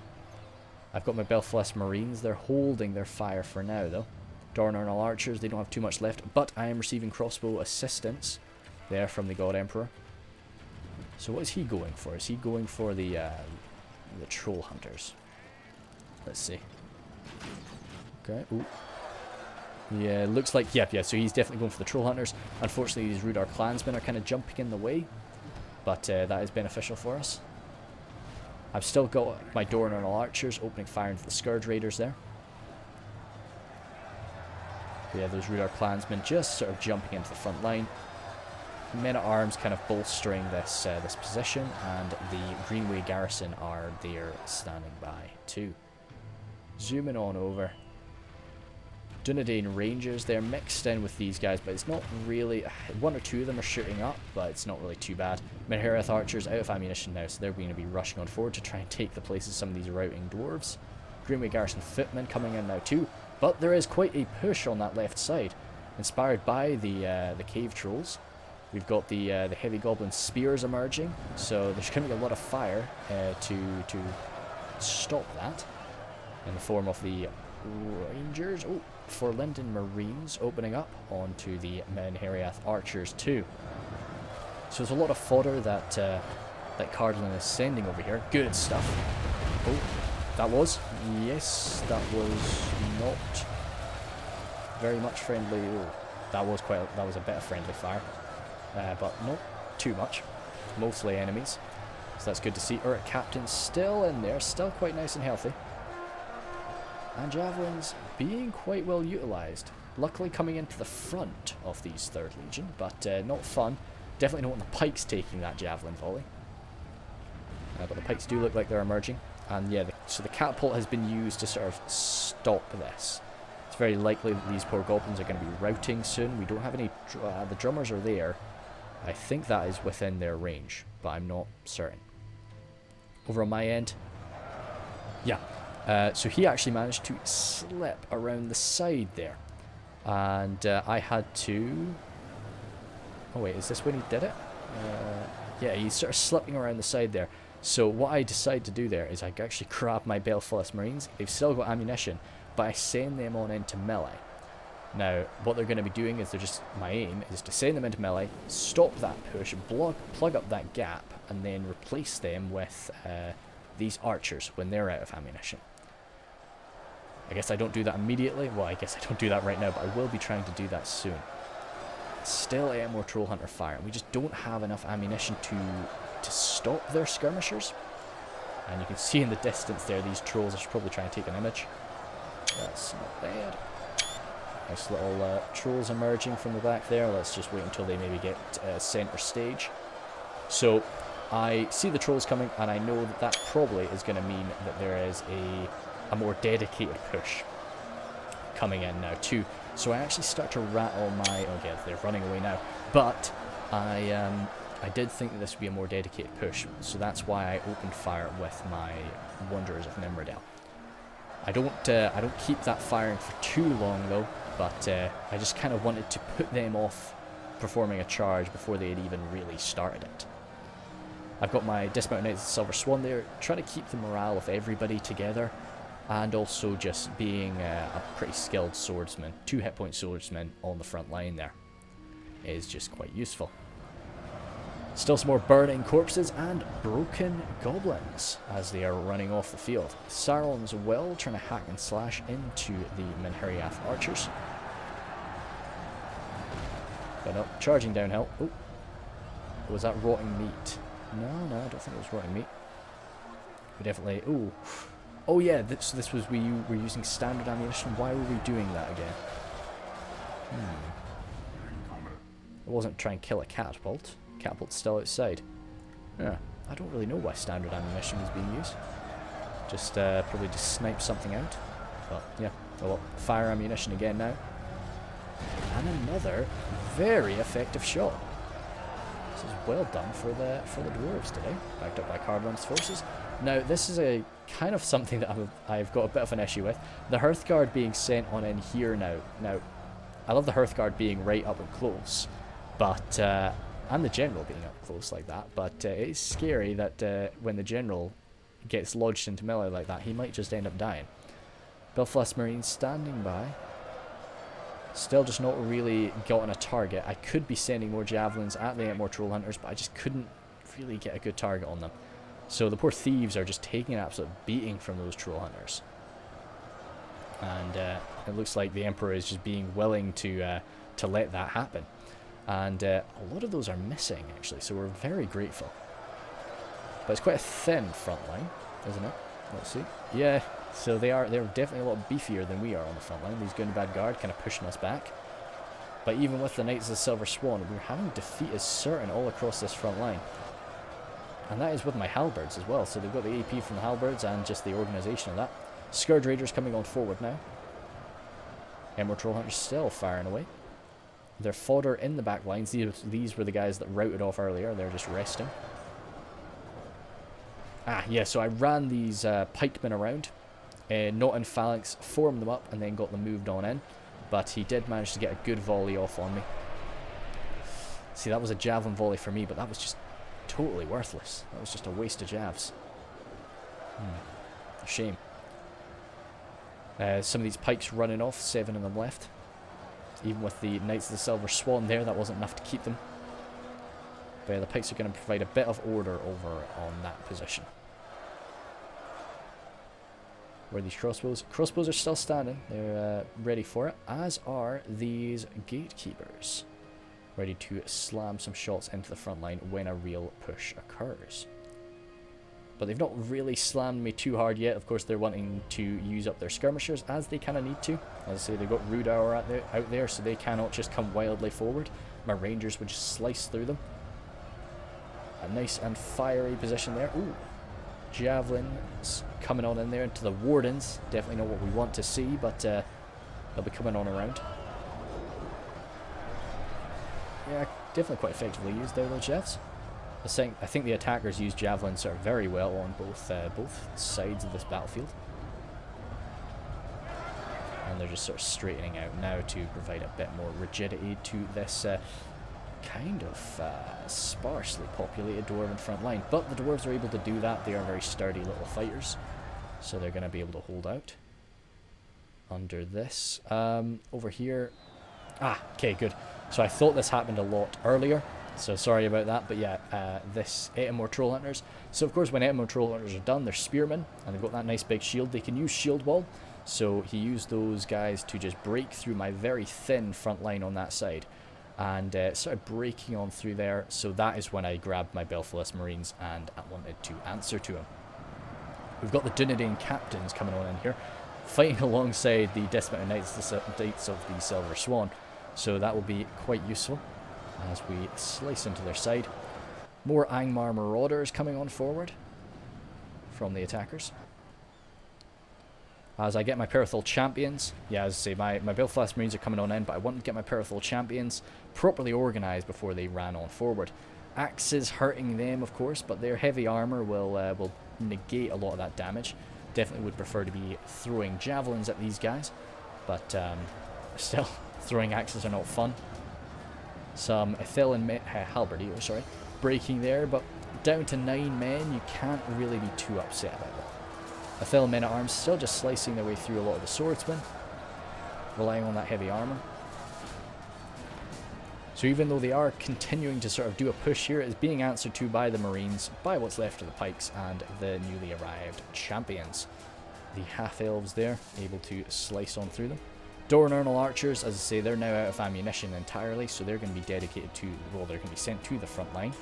I've got my Belfast Marines. They're holding their fire for now, though. Dornarnal Archers, they don't have too much left, but I am receiving crossbow assistance there from the God Emperor. So what is he going for? Is he going for the Troll Hunters? Let's see. Okay. Ooh. Yeah, looks like, yeah, so he's definitely going for the troll hunters. Unfortunately, these Rhudaur clansmen are kind of jumping in the way, but that is beneficial for us. I've still got my Dornernal archers opening fire into the Scourge Raiders there. But yeah, those Rhudaur clansmen just sort of jumping into the front line. Men-at-arms kind of bolstering this this position, and the Greenway garrison are there standing by too. Zooming on over. Dunedain Rangers, they're mixed in with these guys, but it's not really... One or two of them are shooting up, but it's not really too bad. Menherath Archers out of ammunition now, so they're going to be rushing on forward to try and take the places of some of these routing Dwarves. Greenway Garrison Footmen coming in now too, but there is quite a push on that left side, inspired by the Cave Trolls. We've got the Heavy Goblin Spears emerging, so there's going to be a lot of fire to stop that, in the form of the Rangers. Oh, for Lindon Marines opening up onto the Menherath Archers too. So there's a lot of fodder that that Cardolan is sending over here. Good stuff. Oh, that was, yes, that was not very much friendly. Oh, that was a bit of friendly fire, but not too much. Mostly enemies, so that's good to see. Uruk Captain still in there, still quite nice and healthy. And javelins being quite well utilised. Luckily coming into the front of these 3rd Legion, but not fun. Definitely don't want the pikes taking that javelin volley. But the pikes do look like they're emerging. And yeah, so the catapult has been used to sort of stop this. It's very likely that these poor goblins are going to be routing soon. We don't have any... the drummers are there. I think that is within their range, but I'm not certain. Over on my end... Yeah. So he actually managed to slip around the side there, and I had to... Oh wait, is this when he did it? Yeah, he's sort of slipping around the side there. So what I decided to do there is I actually grab my Belfast Marines. They've still got ammunition, but I send them on into melee. Now, what they're going to be doing is my aim is to send them into melee, stop that push, plug up that gap, and then replace them with these archers when they're out of ammunition. I guess I don't do that immediately. Well, I guess I don't do that right now, but I will be trying to do that soon. Still more Troll Hunter fire. We just don't have enough ammunition to stop their skirmishers. And you can see in the distance there, these trolls are probably trying to take an image. That's not bad. Nice little trolls emerging from the back there. Let's just wait until they maybe get center stage. So I see the trolls coming, and I know that that probably is going to mean that there is a more dedicated push coming in now too. So I actually start to rattle my... Oh yeah, they're running away now. But I did think that this would be a more dedicated push, so that's why I opened fire with my Wanderers of Nimrodel. I don't keep that firing for too long though, but I just kind of wanted to put them off performing a charge before they had even really started it. I've got my Dismounted Knights of the Silver Swan there, trying to keep the morale of everybody together, and also just being a pretty skilled swordsman. 2 hit point swordsmen on the front line there is just quite useful. Still some more burning corpses and broken goblins as they are running off the field. Sauron's Will trying to hack and slash into the Menherath archers. But no, charging downhill. Oh, was that rotting meat? No, I don't think it was rotting meat. We definitely... Oh yeah, this was... We were using standard ammunition. Why were we doing that again? I wasn't trying to kill a catapult. Catapult's still outside. Yeah, I don't really know why standard ammunition was being used. Just probably just snipe something out. But yeah, oh well, fire ammunition again now. And another very effective shot. This is well done for the Dwarves today, backed up by Cardolan's forces. Now this is a kind of something that I've got a bit of an issue with. The Hearthguard being sent on in here now. Now, I love the Hearthguard being right up and close, but and the General being up close like that, but it's scary that when the General gets lodged into melee like that, he might just end up dying. Belfast Marines standing by. Still just not really gotten a target. I could be sending more javelins at the more Troll Hunters, but I just couldn't really get a good target on them. So the poor thieves are just taking an absolute beating from those Troll Hunters. And it looks like the Emperor is just being willing to let that happen. And a lot of those are missing, actually, so we're very grateful. But it's quite a thin front line, isn't it? Let's see. Yeah, so they're definitely a lot beefier than we are on the front line. These Gundabad Guard kind of pushing us back. But even with the Knights of the Silver Swan, we're having defeat is certain all across this front line. And that is with my halberds as well. So they've got the AP from the halberds and just the organisation of that. Scourge Raiders coming on forward now. Angmar Trollhunters still firing away. Their fodder in the back lines. These were the guys that routed off earlier. They're just resting. Ah, yeah, so I ran these pikemen around. Not in phalanx, formed them up, and then got them moved on in. But he did manage to get a good volley off on me. See, that was a javelin volley for me, but that was just totally worthless. That was just a waste of javs. A shame. Some of these pikes running off, 7 of them left. Even with the Knights of the Silver Swan there, that wasn't enough to keep them. But the pikes are going to provide a bit of order over on that position. Where are these crossbows? Crossbows are still standing. They're ready for it, as are these gatekeepers. Ready to slam some shots into the front line when a real push occurs. But they've not really slammed me too hard yet. Of course, they're wanting to use up their skirmishers, as they kind of need to. As I say, they've got Rhudaur out there, so they cannot just come wildly forward. My rangers would just slice through them. A nice and fiery position there. Ooh. Javelins coming on in there into the wardens. Definitely not what we want to see, but they'll be coming on around. Yeah, definitely quite effectively used there, those javs. I think the attackers use javelins sort of very well on both sides of this battlefield. And they're just sort of straightening out now to provide a bit more rigidity to this kind of sparsely populated dwarven front line. But the dwarves are able to do that. They are very sturdy little fighters, so they're going to be able to hold out under this. Over here, okay, good. So I thought this happened a lot earlier, so sorry about that. But yeah, this Angmar Trollhunters. So of course, when Angmar Trollhunters are done, they're spearmen, and they've got that nice big shield. They can use shield wall, so he used those guys to just break through my very thin front line on that side. And started breaking on through there, so that is when I grabbed my Belfalis Marines and I wanted to answer to him. We've got the Dunedain captains coming on in here, fighting alongside the Dismounted Knights of the Silver Swan, so that will be quite useful as we slice into their side. More Angmar Marauders coming on forward from the attackers. As I get my Perithal Champions, yeah, as I say, my Belfast Marines are coming on in, but I wanted to get my Perithal Champions properly organised before they ran on forward. Axes hurting them, of course, but their heavy armour will negate a lot of that damage. Definitely would prefer to be throwing javelins at these guys, but still, throwing axes are not fun. Some Ithilien halberdiers, sorry, breaking there, but down to 9 men, you can't really be too upset about that. Ithilien men-at-arms still just slicing their way through a lot of the swordsmen, relying on that heavy armour. So even though they are continuing to sort of do a push here, it's being answered to by the Marines, by what's left of the pikes, and the newly arrived champions. The half-elves there, able to slice on through them. Dornernal archers, as I say, they're now out of ammunition entirely, so they're going to be dedicated to, well, they're going to be sent to the front line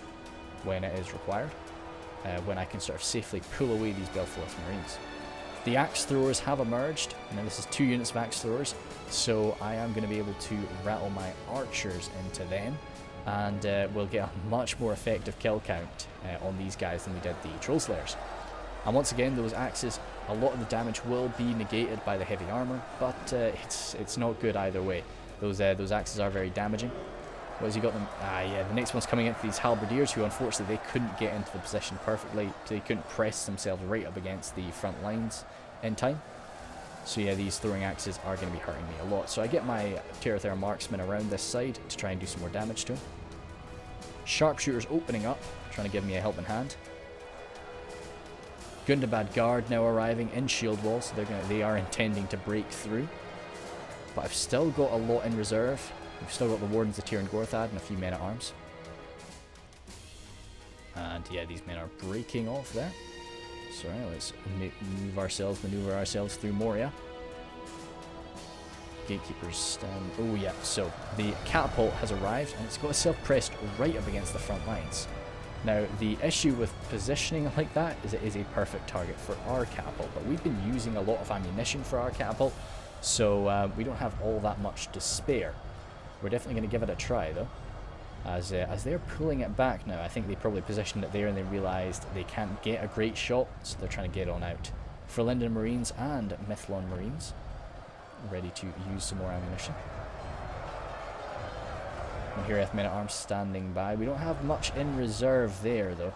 when it is required. When I can sort of safely pull away these Belfalis Marines. The axe throwers have emerged. Now this is 2 units of axe throwers, so I am going to be able to rattle my archers into them, and we'll get a much more effective kill count on these guys than we did the Troll Slayers. And once again, those axes, a lot of the damage will be negated by the heavy armour, but it's not good either way. Those axes are very damaging. What has he got them? Yeah, the next one's coming into these halberdiers, who unfortunately they couldn't get into the position perfectly. They couldn't press themselves right up against the front lines in time. So yeah, these throwing axes are going to be hurting me a lot. So I get my Terrather marksmen around this side to try and do some more damage to him. Sharpshooters opening up, trying to give me a helping hand. Gundabad Guard now arriving in shield wall, so they are intending to break through. But I've still got a lot in reserve. We've still got the Wardens of Tyr and Gorthad and a few men-at-arms. And yeah, these men are breaking off there. So let's maneuver ourselves through Moria. gatekeepers stand? Oh yeah, so the catapult has arrived and it's got itself pressed right up against the front lines. Now, the issue with positioning like that is it is a perfect target for our catapult, but we've been using a lot of ammunition for our catapult, so we don't have all that much to spare. We're definitely going to give it a try, though, as they're pulling it back now. I think they probably positioned it there and they realised they can't get a great shot, so they're trying to get on out. For Lindon Marines and Mithlon Marines, ready to use some more ammunition. And here Men-at-Arms standing by. We don't have much in reserve there, though.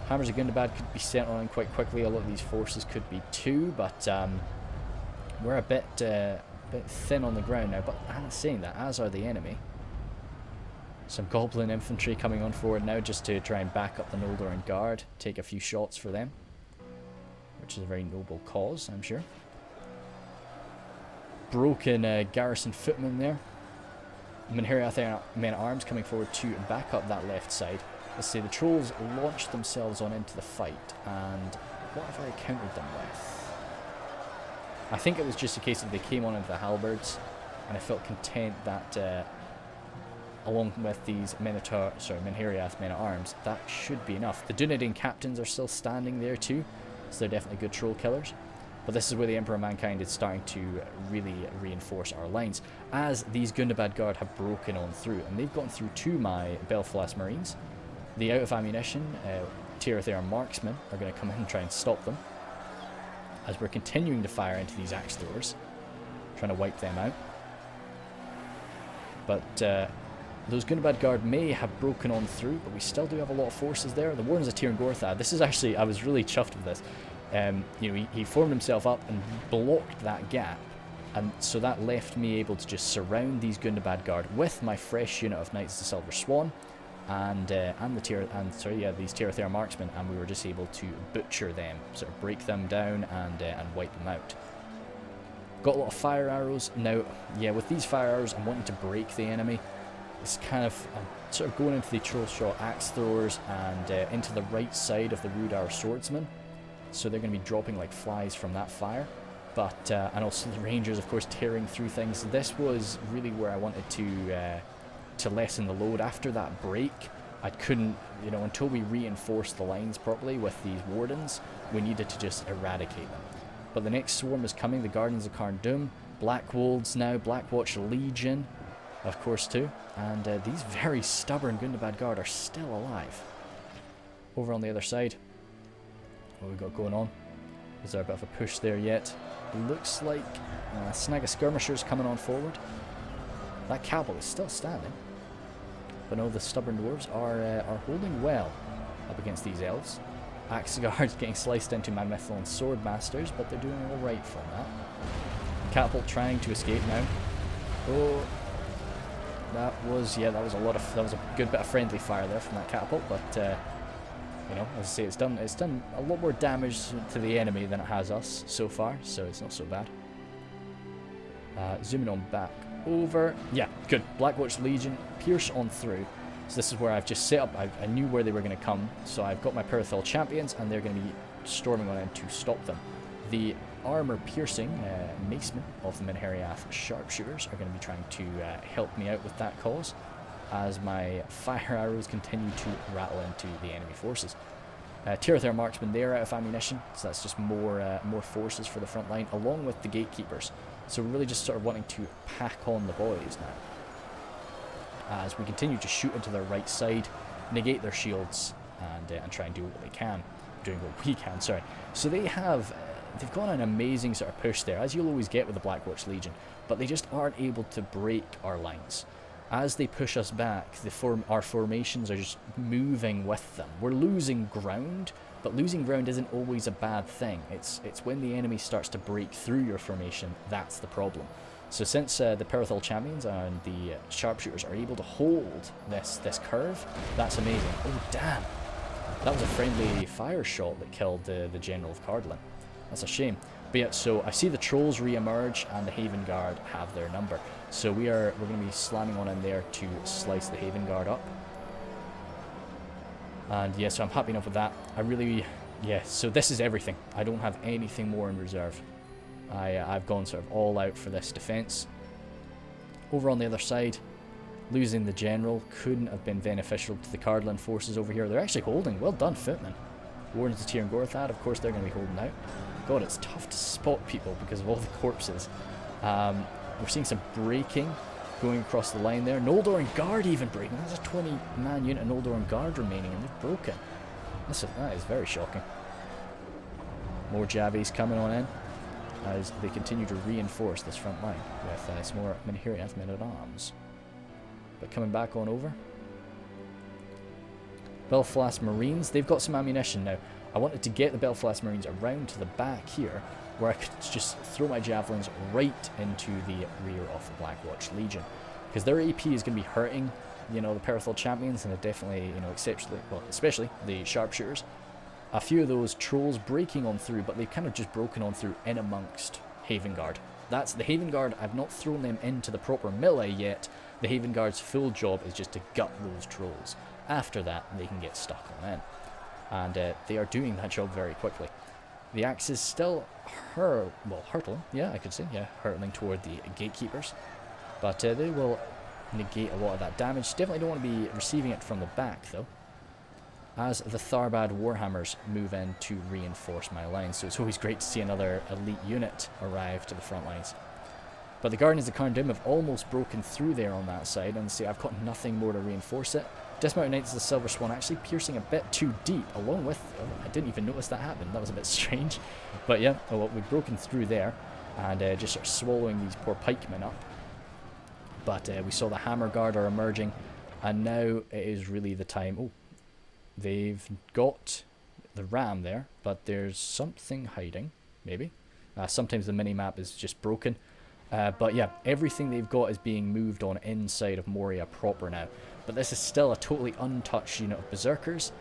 Hammers of Gundabad could be sent on quite quickly. A lot of these forces could be too, but we're a bit thin on the ground now. But saying that, as are the enemy. Some Goblin infantry coming on forward now just to try and back up the Noldor Guard. Take a few shots for them, which is a very noble cause, I'm sure. Broken garrison footmen there. Menheriath Men-at-Arms coming forward to back up that left side. Let's see, the Trolls launched themselves on into the fight, and what have I countered them with? I think it was just a case of they came on into the halberds, and I felt content that along with these Menheriath Men-at-Arms, that should be enough. The Dunedain captains are still standing there too, so they're definitely good troll killers. But this is where the Emperor of Mankind is starting to really reinforce our lines, as these Gundabad Guard have broken on through, and they've gotten through to my Belfast Marines. The out of ammunition, Tirathair marksmen are going to come in and try and stop them, as we're continuing to fire into these axe throwers, trying to wipe them out. But those Gundabad Guard may have broken on through, but we still do have a lot of forces there. The Wardens of Tir and Gorthad, this is actually, I was really chuffed with this. You know, he formed himself up and blocked that gap, and so that left me able to just surround these Gundabad Guard with my fresh unit of Knights of the Silver Swan, and these Tirathair marksmen, and we were just able to butcher them, sort of break them down and wipe them out. Got a lot of fire arrows now. Yeah, with these fire arrows, I'm wanting to break the enemy. It's kind of sort of going into the troll shot axe throwers and into the right side of the Rhudaur swordsmen. So they're going to be dropping like flies from that fire. But and also the Rangers, of course, tearing through things. This was really where I wanted to lessen the load. After that break, I couldn't, you know, until we reinforced the lines properly with these Wardens, we needed to just eradicate them. But the next swarm is coming, the Guardians of Khazad Dûm, Black Wolves now, Blackwatch Legion, of course, too. And these very stubborn Gundabad Guard are still alive. Over on the other side, what have we got going on? Is there a bit of a push there yet? Looks like a snag of skirmishers coming on forward. That cavalry is still standing. But no, the stubborn dwarves are holding well up against these elves. Axe guards getting sliced into my Mithlon sword masters, but they're doing alright from that. Catapult trying to escape now. Oh, that was a good bit of friendly fire there from that catapult, but you know, as I say, it's done a lot more damage to the enemy than it has us so far, so it's not so bad. Zooming on back over. Yeah, good. Blackwatch Legion, pierce on through. So this is where I've just set up. I knew where they were going to come, so I've got my Perithal champions, and they're going to be storming on in to stop them. The armor-piercing macemen of the Menheriath sharpshooters are going to be trying to help me out with that cause, as my fire arrows continue to rattle into the enemy forces. Tirathair marksmen, they're out of ammunition, so that's just more forces for the front line, along with the gatekeepers. So we're really just sort of wanting to pack on the boys now, as we continue to shoot into their right side, negate their shields, and try and do what they can. Doing what we can, sorry. So they've got an amazing sort of push there, as you'll always get with the Blackwatch Legion, but they just aren't able to break our lines. As they push us back, our formations are just moving with them. We're losing ground, but losing ground isn't always a bad thing. It's when the enemy starts to break through your formation, that's the problem. So since the Perithal champions and the sharpshooters are able to hold this curve, that's amazing. Oh damn! That was a friendly fire shot that killed the General of Cardolan. That's a shame. But yeah, so I see the Trolls re-emerge and the Haven Guard have their number. So we're going to be slamming on in there to slice the Haven Guard up. And yeah, so I'm happy enough with that. So this is everything. I don't have anything more in reserve. I've gone sort of all out for this defense. Over on the other side, losing the general couldn't have been beneficial to the Cardolan forces over here. They're actually holding. Well done, footmen. Wardens of Tyr and Gorthad, of course, they're going to be holding out. God, it's tough to spot people because of all the corpses. We're seeing some breaking going across the line there. Noldor and Guard even breaking. There's a 20-man unit of Noldor and Guard remaining, and they've broken. That is very shocking. More Javies coming on in as they continue to reinforce this front line with some more Menhiriath men-at-arms. But coming back on over. Belfast Marines, they've got some ammunition now. I wanted to get the Belfast Marines around to the back here, where I could just throw my javelins right into the rear of the Black Watch Legion, because their AP is going to be hurting, the Perithal champions, and they're definitely, exceptionally, well, especially the sharpshooters. A few of those trolls breaking on through, but they've kind of just broken on through in amongst Haven Guard. That's the Haven Guard. I've not thrown them into the proper melee yet. The Haven Guard's full job is just to gut those trolls. After that, they can get stuck on in. And they are doing that job very quickly. The axe is still hurtling, I could say, hurtling toward the gatekeepers. But they will negate a lot of that damage. Definitely don't want to be receiving it from the back, though, as the Tharbad Warhammers move in to reinforce my lines. So it's always great to see another elite unit arrive to the front lines. But the Guardians of Carn Dûm have almost broken through there on that side, and see, I've got nothing more to reinforce it. Dismounted Knights of the Silver Swan actually piercing a bit too deep, along with... I didn't even notice that happened. That was a bit strange. But yeah, we've broken through there, and just sort of swallowing these poor pikemen up. But we saw the Hammer Guard are emerging, and now it is really the time... Oh, they've got the ram there, but there's something hiding, maybe. Sometimes the mini-map is just broken. But yeah, everything they've got is being moved on inside of Moria proper now. But this is still a totally untouched unit of Berserkers,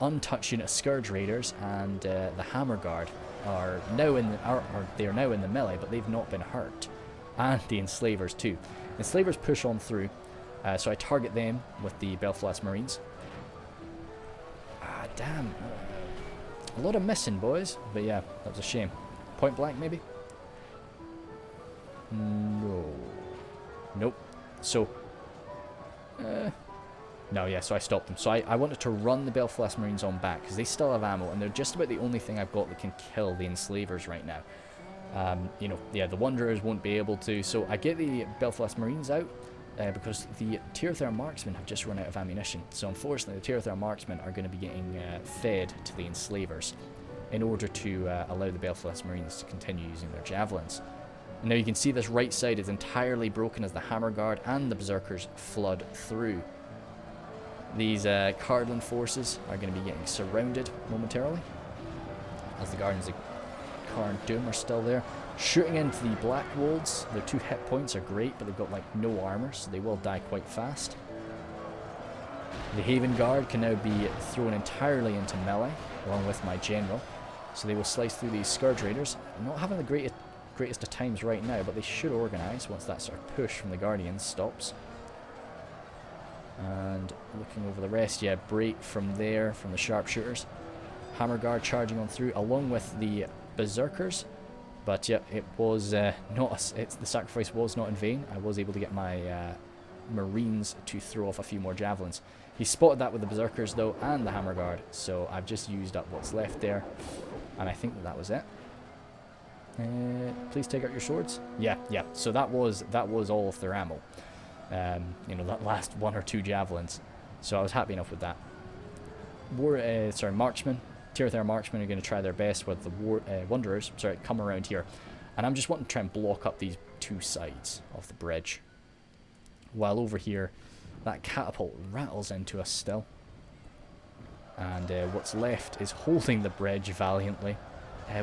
untouched unit of Scourge Raiders, and the Hammer Guard are now in the melee, but they've not been hurt. And the Enslavers too. Enslavers push on through, so I target them with the Belfast Marines. Damn. A lot of missing, boys. But yeah, that was a shame. Point blank, maybe? No. Nope. So... no, yeah, so I stopped them. So I wanted to run the Belfast Marines on back, because they still have ammo, and they're just about the only thing I've got that can kill the Enslavers right now. The Wanderers won't be able to, so I get the Belfast Marines out, because the Tirthar Marksmen have just run out of ammunition. So unfortunately, the Tirthar Marksmen are going to be getting fed to the Enslavers in order to allow the Belfast Marines to continue using their javelins. And now you can see this right side is entirely broken as the Hammer Guard and the Berserkers flood through. These Cardolan forces are going to be getting surrounded momentarily, as the Guardians of Carn Dûm are still there. Shooting into the Black Wolds. Their 2 hit points are great, but they've got like no armor, so they will die quite fast. The Haven Guard can now be thrown entirely into melee, along with my general. So they will slice through these Scourge Raiders. I'm not having the greatest of times right now, but they should organise once that sort of push from the Guardians stops. And looking over the rest, yeah, break from there, from the Sharpshooters. Hammer Guard charging on through, along with the Berserkers. But yeah, it was the sacrifice was not in vain. I was able to get my Marines to throw off a few more javelins. He spotted that with the Berserkers though, and the Hammer Guard, so I've just used up what's left there, and I think that was it. Please take out your swords. Yeah. So that was all of their ammo. That last 1 or 2 javelins. So I was happy enough with that. Marksmen. Tirthar Marksmen are going to try their best with the Wanderers. Come around here, and I'm just wanting to try and block up these 2 sides of the bridge. While over here, that catapult rattles into us still, and what's left is holding the bridge valiantly.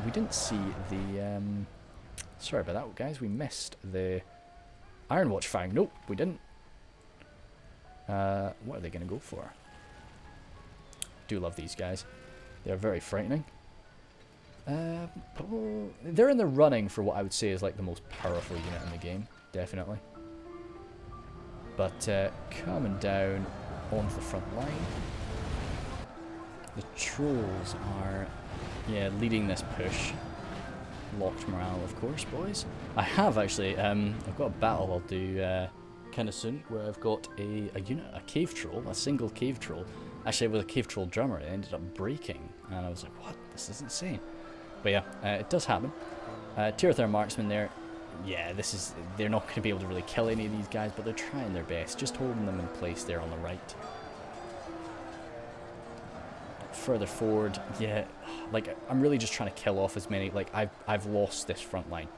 We didn't see the... sorry about that, guys. We missed the Iron Watch firing. Nope, we didn't. What are they going to go for? Do love these guys. They're very frightening. They're in the running for what I would say is like the most powerful unit in the game. Definitely. But coming down onto the front line. The Trolls are... leading this push locked morale, of course, boys. I have actually, I've got a battle I'll do kind of soon, where I've got a unit, a cave troll, a single cave troll. Actually, with a cave troll drummer, it ended up breaking, and I was like, what? This is insane. But yeah, it does happen. Tier 3 marksman there. Yeah, they're not going to be able to really kill any of these guys, but they're trying their best, just holding them in place there on the right. Further forward, yeah, like, I'm really just trying to kill off as many, like, I've lost this front line.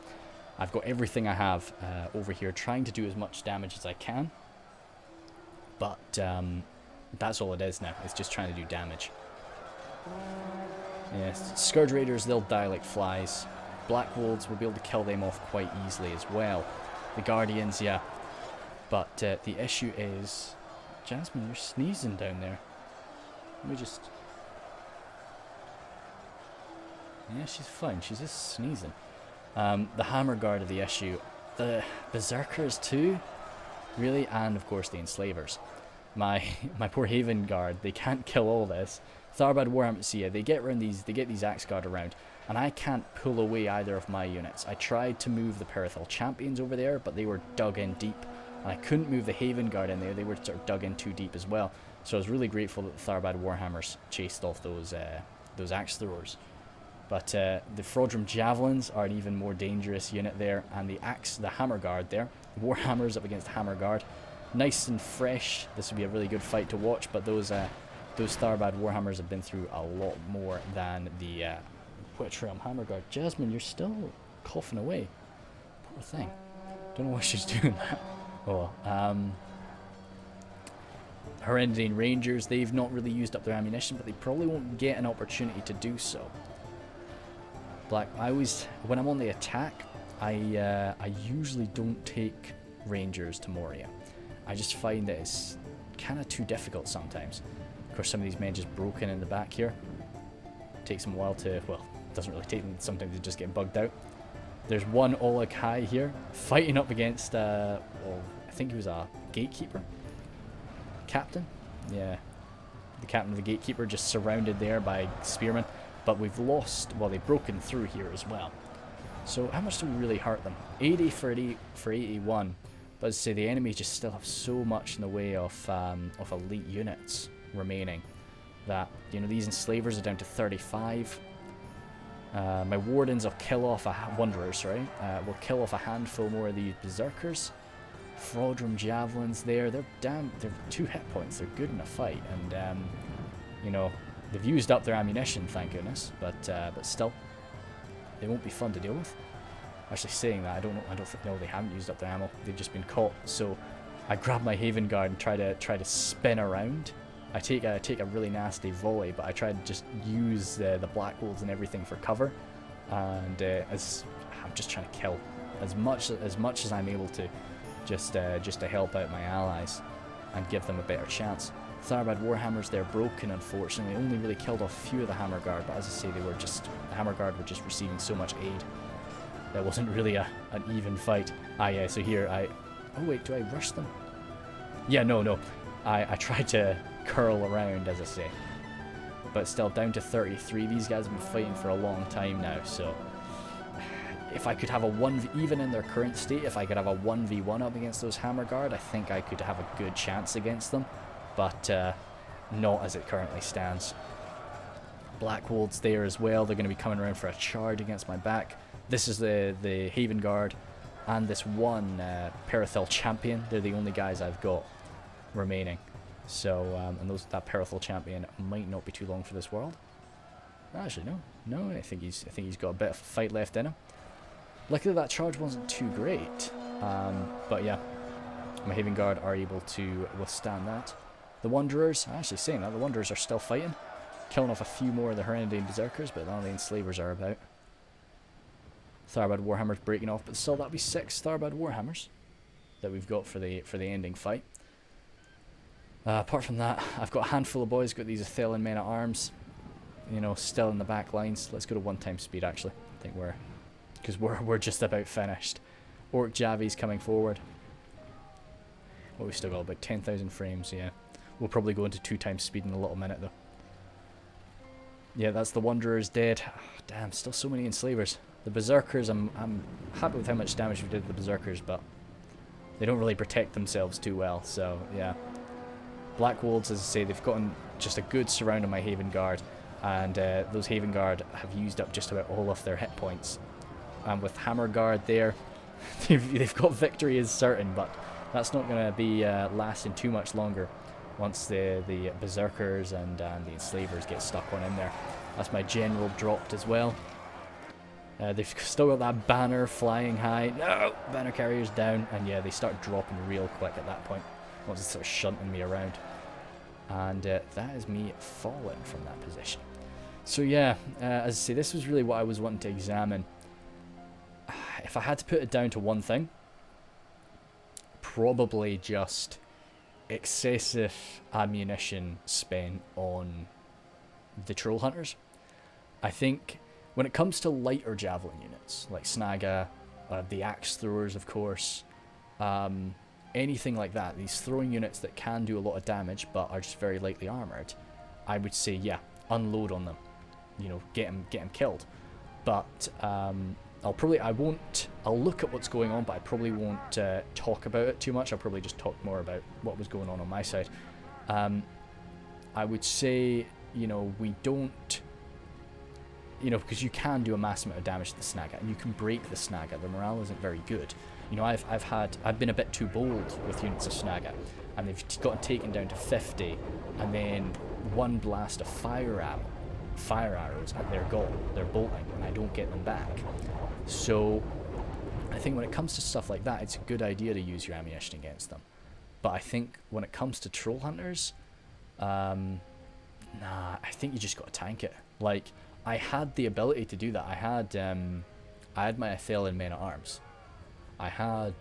I've got everything I have over here, trying to do as much damage as I can, but that's all it is now. It's just trying to do damage. Yeah, Scourge Raiders, they'll die like flies. Black Wolves, we'll be able to kill them off quite easily as well. The Guardians, yeah. But the issue is... Jasmine, you're sneezing down there. Let me just... Yeah, she's fine. She's just sneezing. The Hammer Guard are the issue. The Berserkers too, really, and of course the Enslavers. My poor Haven Guard, they can't kill all this. Tharbad Warhammer, see, yeah, they get these Axe Guard around, and I can't pull away either of my units. I tried to move the Perithal Champions over there, but they were dug in deep, and I couldn't move the Haven Guard in there. They were sort of dug in too deep as well. So I was really grateful that the Tharbad Warhammers chased off those Axe Throwers. But the Frodrum Javelins are an even more dangerous unit there, and the Hammer Guard there, Warhammers up against Hammer Guard, nice and fresh. This would be a really good fight to watch, but those Tharbad Warhammers have been through a lot more than the Witch Realm Hammer Guard. Jasmine, you're still coughing away. Poor thing. Don't know why she's doing that. Oh, Hereditary Rangers, they've not really used up their ammunition, but they probably won't get an opportunity to do so. When I'm on the attack, I usually don't take Rangers to Moria. I just find that it's kind of too difficult sometimes. Of course, some of these men just broken in the back here. Takes them a while to, well, it doesn't really take them, sometimes they just get bugged out. There's one Oleg High here, fighting up against, well, I think he was a Gatekeeper? Captain? Yeah. The captain of the Gatekeeper, just surrounded there by spearmen. But we've lost, well, they've broken through here as well. So how much do we really hurt them? 80 for 81. But as I say, the enemy just still have so much in the way of elite units remaining that, you know, these Enslavers are down to 35. My Wardens will kill off Wanderers, right? Will kill off a handful more of these Berserkers. Frodrum Javelins there, they're 2 hit points. They're good in a fight, and you know, they've used up their ammunition, thank goodness, but still, they won't be fun to deal with. Actually, saying that, I don't think, no, they haven't used up their ammo. They've just been caught. So I grab my Haven Guard and try to spin around. I take a really nasty volley, but I try to just use the Black Wolves and everything for cover, and I'm just trying to kill as much as I'm able to, just to help out my allies and give them a better chance. Tharbad Warhammers, they're broken, unfortunately. Only really killed off a few of the Hammer Guard, but as I say, the Hammer Guard were just receiving so much aid. That wasn't really an even fight. Ah, yeah, so here oh wait, do I rush them? Yeah, no. I tried to curl around, as I say. But still, down to 33. These guys have been fighting for a long time now, so... If I could have even in their current state, if I could have a 1v1 up against those Hammer Guard, I think I could have a good chance against them. But not as it currently stands. Black Wolves there as well. They're going to be coming around for a charge against my back. This is the Haven Guard and this one Perithal Champion. They're the only guys I've got remaining. So and that Perithal Champion might not be too long for this world. Actually, no. I think he's got a bit of a fight left in him. Luckily that charge wasn't too great. But yeah, my Haven Guard are able to withstand that. The Wanderers, actually saying that, the Wanderers are still fighting. Killing off a few more of the Hereditary Berserkers, but none of the Enslavers are about. Tharbad Warhammers breaking off, but still that'll be 6 Tharbad Warhammers that we've got for the ending fight. Apart from that, I've got a handful of boys, got these Athelan men at arms, you know, still in the back lines. Let's go to 1x speed actually. I think we're just about finished. Orc Javi's coming forward. Well, we've still got about 10,000 frames, yeah. We'll probably go into 2x speed in a little minute though. Yeah, that's the Wanderers dead. Oh, damn, still so many Enslavers. The Berserkers, I'm happy with how much damage we did to the Berserkers, but they don't really protect themselves too well, so yeah. Black Wolves, as I say, they've gotten just a good surround on my Haven Guard, and those Haven Guard have used up just about all of their hit points. And with Hammer Guard there, they've got victory is certain, but that's not going to be lasting too much longer once the Berserkers and the Enslavers get stuck on in there. That's my General dropped as well. They've still got that banner flying high. No! Banner carrier's down. And yeah, they start dropping real quick at that point. Once it's sort of shunting me around. And that is me falling from that position. So yeah, as I say, this was really what I was wanting to examine. If I had to put it down to one thing, probably just excessive ammunition spent on the Troll Hunters. I think when it comes to lighter javelin units, like Snaga, the Axe Throwers, of course, anything like that, these throwing units that can do a lot of damage but are just very lightly armoured, I would say, yeah, unload on them. You know, get them killed. But I'll look at what's going on, but I probably won't talk about it too much. I'll probably just talk more about what was going on my side. I would say, you know, we don't... You know, because you can do a mass amount of damage to the Snaga, and you can break the Snaga. Their morale isn't very good. You know, I've been a bit too bold with units of Snaga, and they've gotten taken down to 50, and then one blast of fire arrows, and they're gone. They're bolting, and I don't get them back. So, I think when it comes to stuff like that, it's a good idea to use your ammunition against them. But I think when it comes to Troll Hunters, I think you just got to tank it. Like, I had the ability to do that. I had my Athelian men-at-arms. I had,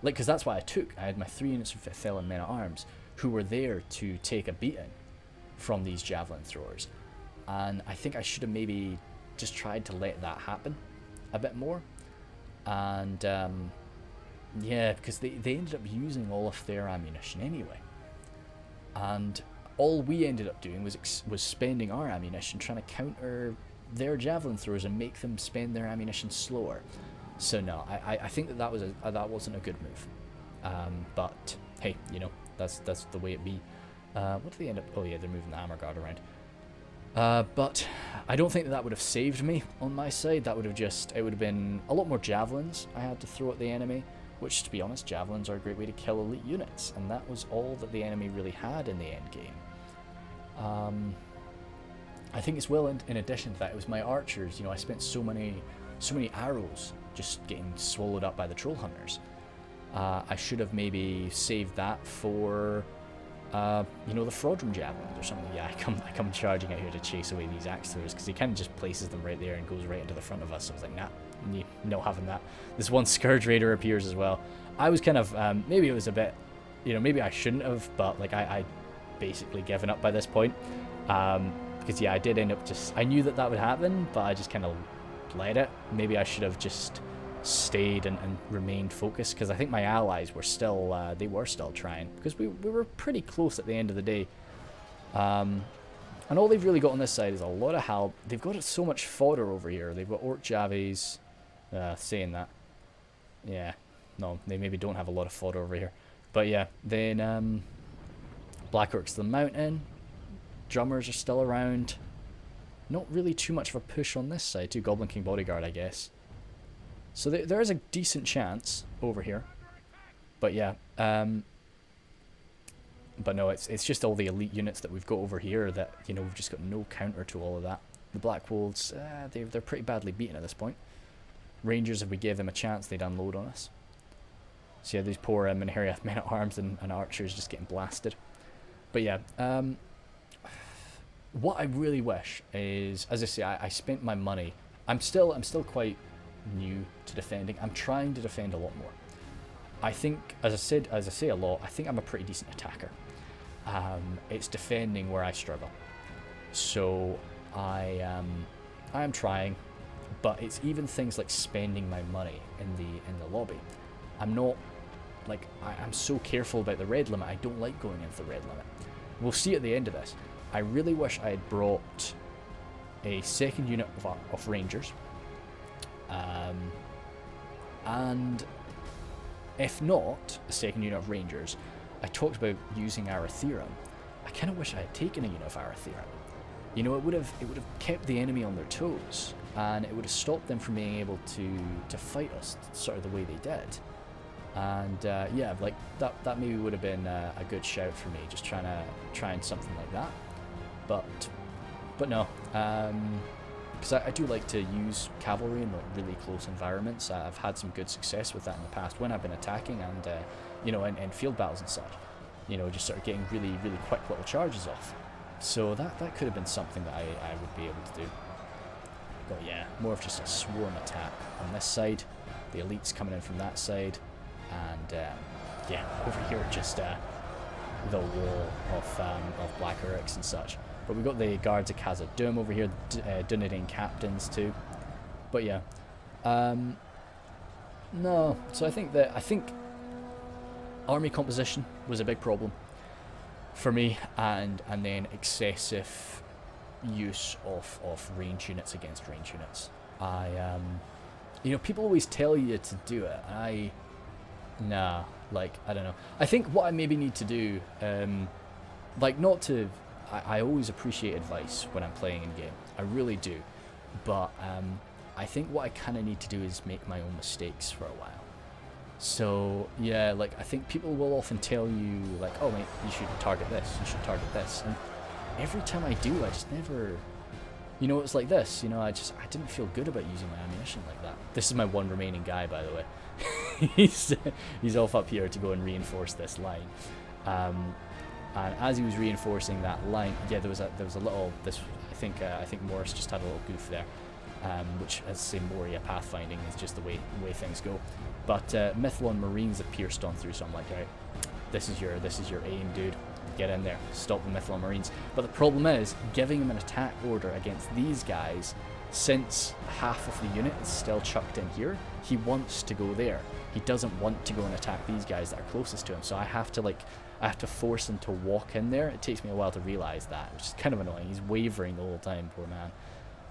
because that's what I took. I had my 3 units of Athelian men-at-arms who were there to take a beating from these javelin throwers. And I think I should have maybe just tried to let that happen a bit more. And, because they ended up using all of their ammunition anyway. And all we ended up doing was spending our ammunition trying to counter their javelin throwers and make them spend their ammunition slower. So no, I think that wasn't a good move. But hey, you know, that's the way it be. What did they end up? Oh yeah, they're moving the Hammer Guard around. But I don't think that would have saved me on my side. It would have been a lot more javelins I had to throw at the enemy. Which, to be honest, javelins are a great way to kill elite units, and that was all that the enemy really had in the end game. I think as well, in addition to that, it was my archers. You know, I spent so many arrows just getting swallowed up by the Troll Hunters. I should have maybe saved that for, you know, the Frodrum javelins or something. Yeah, I come charging out here to chase away these axe throwers because he kind of just places them right there and goes right into the front of us. So I was like, nah, not having that. This one Scourge Raider appears as well. I was kind of, maybe it was a bit, you know, maybe I shouldn't have, but like I basically given up by this point. Because yeah, I did end up I knew that would happen, but I just kind of let it. Maybe I should have just stayed and remained focused, because I think my allies were still, trying, because we were pretty close at the end of the day. And all they've really got on this side is a lot of help. They've got so much fodder over here. They've got Orc Javies, saying that. Yeah, no, they maybe don't have a lot of fodder over here. But yeah, then Black Orcs the Mountain. Drummers are still around. Not really too much of a push on this side too. Goblin King Bodyguard, I guess. So there is a decent chance over here. But yeah, but no, it's just all the elite units that we've got over here that, you know, we've just got no counter to all of that. The Black Wolves, they're pretty badly beaten at this point. Rangers, if we gave them a chance, they'd unload on us. So yeah, these poor Menheriath men-at-arms and archers just getting blasted. But yeah, what I really wish is, as I say, I spent my money. I'm still quite new to defending. I'm trying to defend a lot more. I think, as I say a lot, I think I'm a pretty decent attacker. It's defending where I struggle. So I am trying, but it's even things like spending my money in the lobby. I'm not, like, I'm so careful about the red limit. I don't like going into the red limit. We'll see at the end of this. I really wish I had brought a second unit of Rangers, and if not a second unit of Rangers, I talked about using Arathiran. I kind of wish I had taken a unit of Arathiran. You know, it would have kept the enemy on their toes, and it would have stopped them from being able to fight us sort of the way they did. And yeah, like that maybe would have been a good shout for me, just trying something like that. But no, because I do like to use cavalry in like really close environments. I've had some good success with that in the past when I've been attacking and you know, in field battles and such. You know, just sort of getting really quick little charges off. So that could have been something that I would be able to do. But yeah, more of just a swarm attack on this side. The elites coming in from that side, and yeah, over here just the wall of black Orcs and such. But we've got the guards of Khazad over here, Dunedain captains too. But yeah, no. So I think army composition was a big problem for me, and then excessive use of range units against range units. You know, people always tell you to do it, and I don't know. I think what I maybe need to do, like not to, I always appreciate advice when I'm playing in game, I really do, but I think what I kind of need to do is make my own mistakes for a while. So yeah, like I think people will often tell you like, oh mate, you should target this, you should target this, and every time I do, I just never, you know, it's like this, you know, I didn't feel good about using my ammunition like that. This is my one remaining guy, by the way. he's off up here to go and reinforce this line, and as he was reinforcing that line, yeah, there was a little, this I think Morris just had a little goof there. Which, as I say, Moria pathfinding is just the way things go. But Mythalon Marines have pierced on through, so I'm like, right, this is your aim, dude. Get in there, stop the Mythalon Marines. But the problem is, giving him an attack order against these guys, since half of the unit is still chucked in here, he wants to go there. He doesn't want to go and attack these guys that are closest to him, so I have to force him to walk in there. It takes me a while to realise that, which is kind of annoying. He's wavering the whole time, poor man.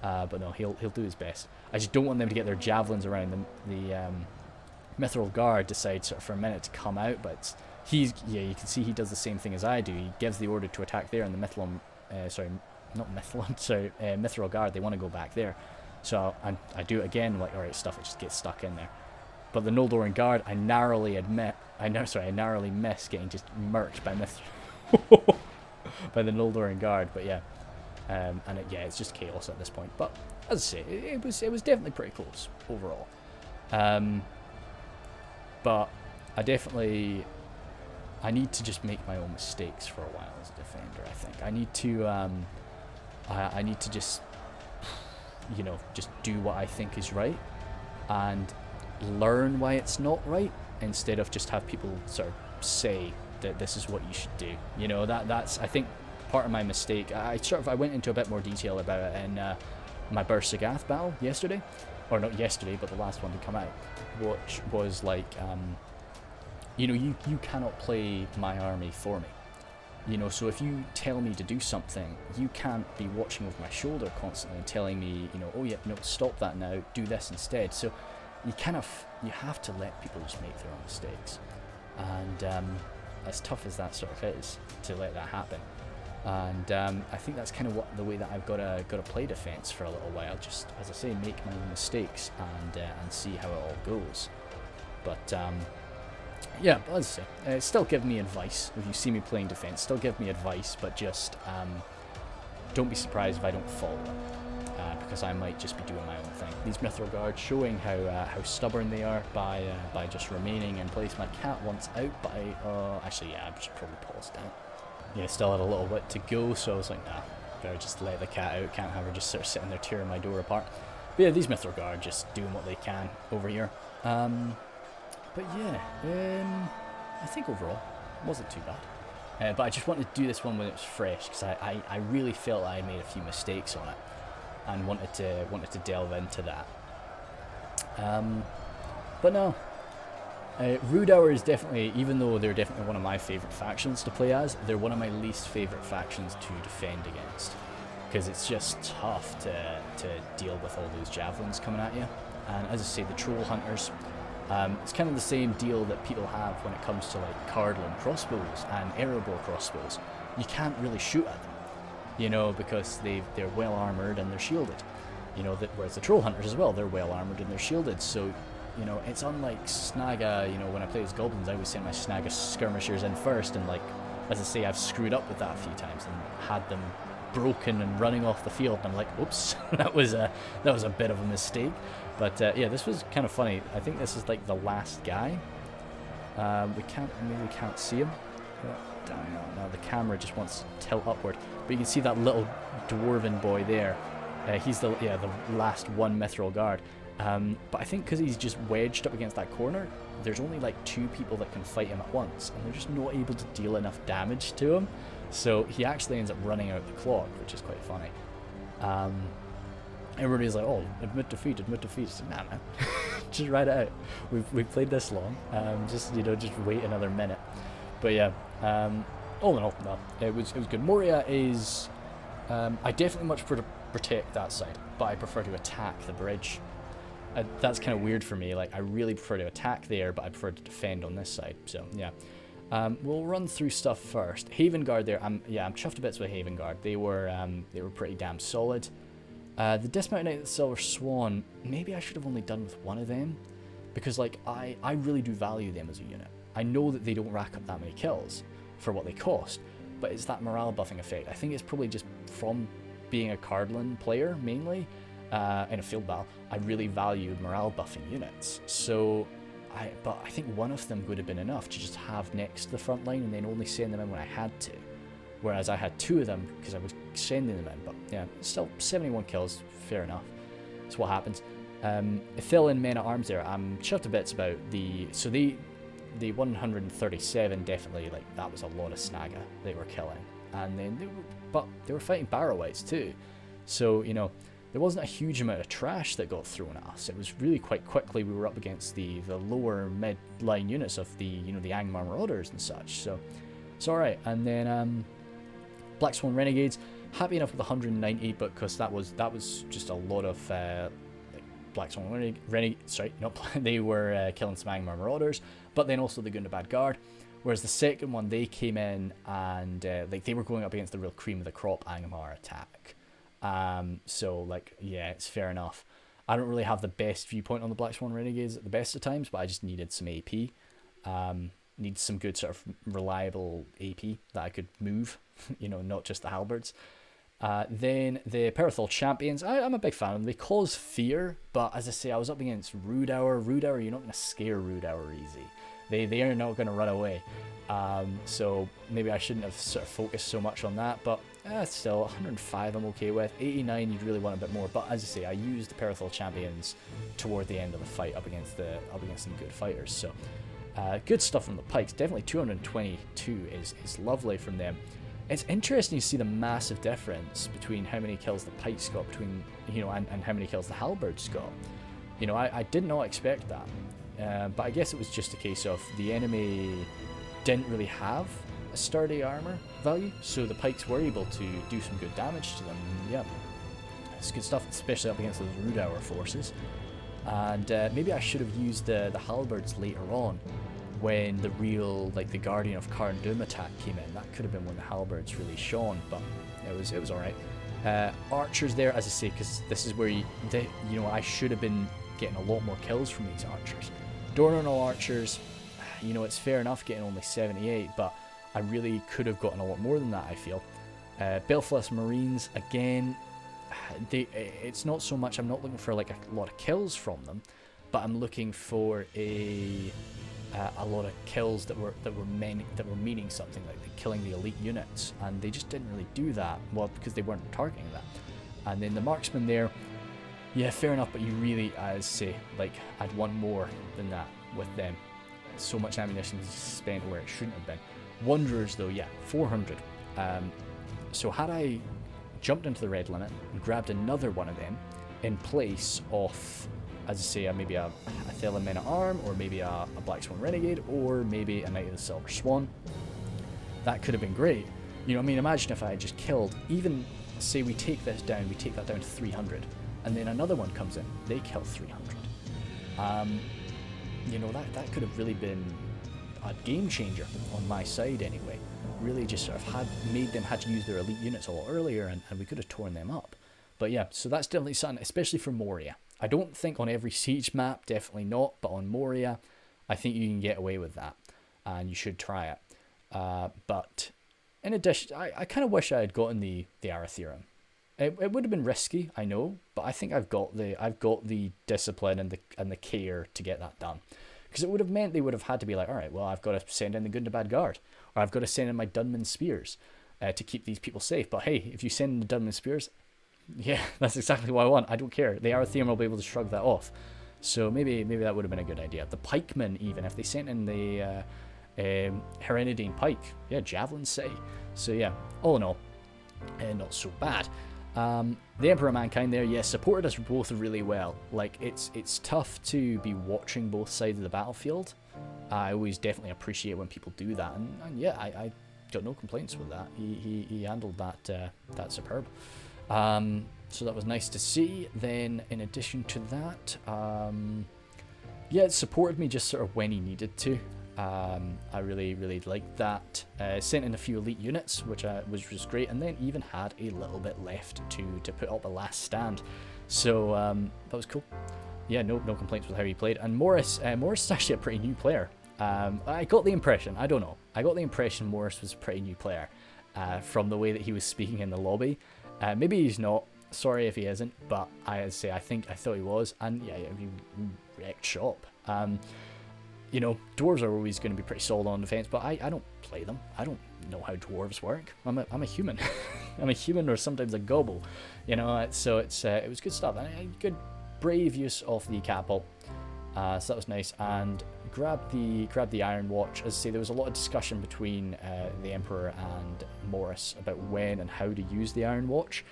But no, he'll do his best. I just don't want them to get their javelins around the Mithril Guard decides sort of for a minute to come out, but you can see he does the same thing as I do. He gives the order to attack there, and the Mithril Guard, they want to go back there. So I do it again, like, alright, stuff, it just gets stuck in there. But the Noldoran Guard, I narrowly miss getting just murked by by the Noldoran Guard, but yeah. It's just chaos at this point. But as I say, it was definitely pretty close overall. But I need to just make my own mistakes for a while as a defender. I think I need to just, you know, just do what I think is right and learn why it's not right, instead of just have people sort of say that this is what you should do. You know, that's I think part of my mistake. I went into a bit more detail about it in my Ber Sagath battle yesterday, or not yesterday, but the last one to come out, which was like, you know, you cannot play my army for me. You know, so if you tell me to do something, you can't be watching over my shoulder constantly and telling me, you know, oh yeah, no, stop that now, do this instead. So you have to let people just make their own mistakes, and as tough as that sort of is to let that happen. And I think that's kind of the way that I've got to play defense for a little while. Just, as I say, make my own mistakes and see how it all goes. But yeah, but as I say, still give me advice if you see me playing defense. Still give me advice, but just don't be surprised if I don't follow it, because I might just be doing my own thing. These Mithril Guards showing how stubborn they are by just remaining in place. My cat wants out, but I should probably pause down. Yeah, still had a little bit to go, so I was like, nah, better just let the cat out, can't have her just sort of sitting there tearing my door apart. But yeah, these Mithril Guard just doing what they can over here. But yeah, I think overall, it wasn't too bad. But I just wanted to do this one when it was fresh, because I really felt I made a few mistakes on it, and wanted to delve into that. But no. Rhudaur is definitely, even though they're definitely one of my favourite factions to play as, they're one of my least favourite factions to defend against. because it's just tough to deal with all those javelins coming at you. And as I say, the troll hunters, it's kind of the same deal that people have when it comes to like Cardolan crossbows and arrowbow crossbows. You can't really shoot at them, you know, because they're well armored and they're shielded. You know, whereas the troll hunters as well, they're well armored and they're shielded. So, you know, it's unlike Snaga. You know, when I play as goblins, I always send my Snaga skirmishers in first, and like, as I say, I've screwed up with that a few times and had them broken and running off the field, and I'm like, oops, that was a bit of a mistake. But yeah, this was kind of funny. I think this is like the last guy. We can't see him. Now the camera just wants to tilt upward, but you can see that little dwarven boy there. He's the last one mithril guard. But I think because he's just wedged up against that corner, there's only like 2 people that can fight him at once, and they're just not able to deal enough damage to him. So he actually ends up running out the clock, which is quite funny. Everybody's like, "Oh, admit defeat, admit defeat." It's like, nah, man, just ride it out. We've played this long. Just wait another minute. But yeah, all in all, no, it was good. Moria is, I definitely much prefer to protect that side, but I prefer to attack the bridge. That's kind of weird for me. Like, I really prefer to attack there, but I prefer to defend on this side. So yeah, we'll run through stuff first. Haven Guard there. I'm chuffed to bits with Haven Guard. They were pretty damn solid. The Dismount Knight, the Silver Swan. Maybe I should have only done with one of them, because like I really do value them as a unit. I know that they don't rack up that many kills for what they cost, but it's that morale buffing effect. I think it's probably just from being a Cardolan player mainly. In a field battle, I really valued morale buffing units. So, but I think one of them would have been enough to just have next to the front line and then only send them in when I had to. Whereas I had 2 of them because I was sending them in. But yeah, still 71 kills, fair enough. That's what happens. Ithilien Men at Arms there. I'm chuffed to bits about the 137 definitely, like, that was a lot of Snaga they were killing, and then they were fighting Barrow-wights too. So, you know, there wasn't a huge amount of trash that got thrown at us. It was really quite quickly we were up against the lower mid-line units of the Angmar Marauders and such. So it's all right. And then Black Swan Renegades, happy enough with 190, but because that was just a lot of Black Swan Renegades. Sorry, not they were killing some Angmar Marauders, but then also the Gundabad Guard. Whereas the second one, they came in and like they were going up against the real cream of the crop Angmar attack. So like, yeah, it's fair enough. I don't really have the best viewpoint on the Black Swan Renegades at the best of times, but I just needed some AP. Need some good sort of reliable AP that I could move, you know, not just the halberds. Then the Untitled Champions, I'm a big fan of them. They cause fear, but as I say, I was up against Rhudaur. Rhudaur, you're not going to scare Rhudaur easy. They are not going to run away. So maybe I shouldn't have sort of focused so much on that, but still 105 I'm okay with. 89 you'd really want a bit more, but as I say, I used the Untitled Champions toward the end of the fight up against some good fighters. So good stuff from the pikes. Definitely 222 is lovely from them. It's interesting to see the massive difference between how many kills the pikes got between, you know, and how many kills the halberds got. You know, I did not expect that, but I guess it was just a case of the enemy didn't really have a sturdy armor value, so the pikes were able to do some good damage to them. Yeah, it's good stuff, especially up against those Rhudaur forces. And maybe I should have used the halberds later on, when the real, like, the Guardian of Cardolan attack came in. That could have been when the halberds really shone, but it was all right. Archers there, as I say, because this is where I should have been getting a lot more kills from these archers. Dornernal archers, you know, it's fair enough getting only 78, but I really could have gotten a lot more than that, I feel. Belfast Marines, again, it's not so much, I'm not looking for like a lot of kills from them, but I'm looking for a lot of kills that were meaning something, like killing the elite units, and they just didn't really do that, well, because they weren't targeting that. And then the marksmen there, yeah, fair enough, but you really, as say, like, I'd want more than that with them. So much ammunition was spent where it shouldn't have been. Wanderers though, yeah, 400. So had I jumped into the red limit and grabbed another one of them in place of, as I say, maybe a Ithilien Men at Arm, or maybe a Black Swan Renegade, or maybe a Knight of the Silver Swan, that could have been great. You know, I mean, imagine if I had just killed, even say we take this down, we take that down to 300, and then another one comes in, they kill 300. You know, that could have really been a game changer on my side anyway. Really just sort of made them had to use their elite units a lot earlier, and we could have torn them up. But yeah, so that's definitely something, especially for Moria. I don't think on every siege map, definitely not, but on Moria, I think you can get away with that, and you should try it. But in addition, I kind of wish I had gotten the Arathirum. It would have been risky, I know, but I think I've got the discipline and the care to get that done. Because it would have meant they would have had to be like, all right, well, I've got to send in the good and the bad guard, or I've got to send in my Dunman spears to keep these people safe. But hey, if you send in the Dunman spears, yeah, that's exactly what I want. I don't care. The Arathirum will be able to shrug that off. So maybe that would have been a good idea. The pikemen, even if they sent in the Herenidine pike, yeah, javelins say. So yeah, all in all, not so bad. The Emperor of Mankind there, yes, supported us both really well. Like, it's tough to be watching both sides of the battlefield. I always definitely appreciate when people do that, and yeah, I got no complaints with that. He handled that superb. So that was nice to see. Then, in addition to that, yeah, it supported me just sort of when he needed to. I really liked that. Sent in a few elite units, which was great, and then even had a little bit left to put up a last stand. So that was cool. Yeah, no complaints with how he played. And Morris is actually a pretty new player. I got the impression, I don't know, Morris was a pretty new player from the way that he was speaking in the lobby. Maybe he's not. Sorry if he isn't, but I thought he was, and yeah, he wrecked shop. You know, dwarves are always going to be pretty solid on defense, but I don't play them. I don't know how dwarves work. I'm a human. I'm a human, or sometimes a gobble. You know, so it was good stuff. And good, brave use of the catapult. So that was nice. And grab the Iron Watch. As I say, there was a lot of discussion between the Emperor and Morris about when and how to use the Iron Watch.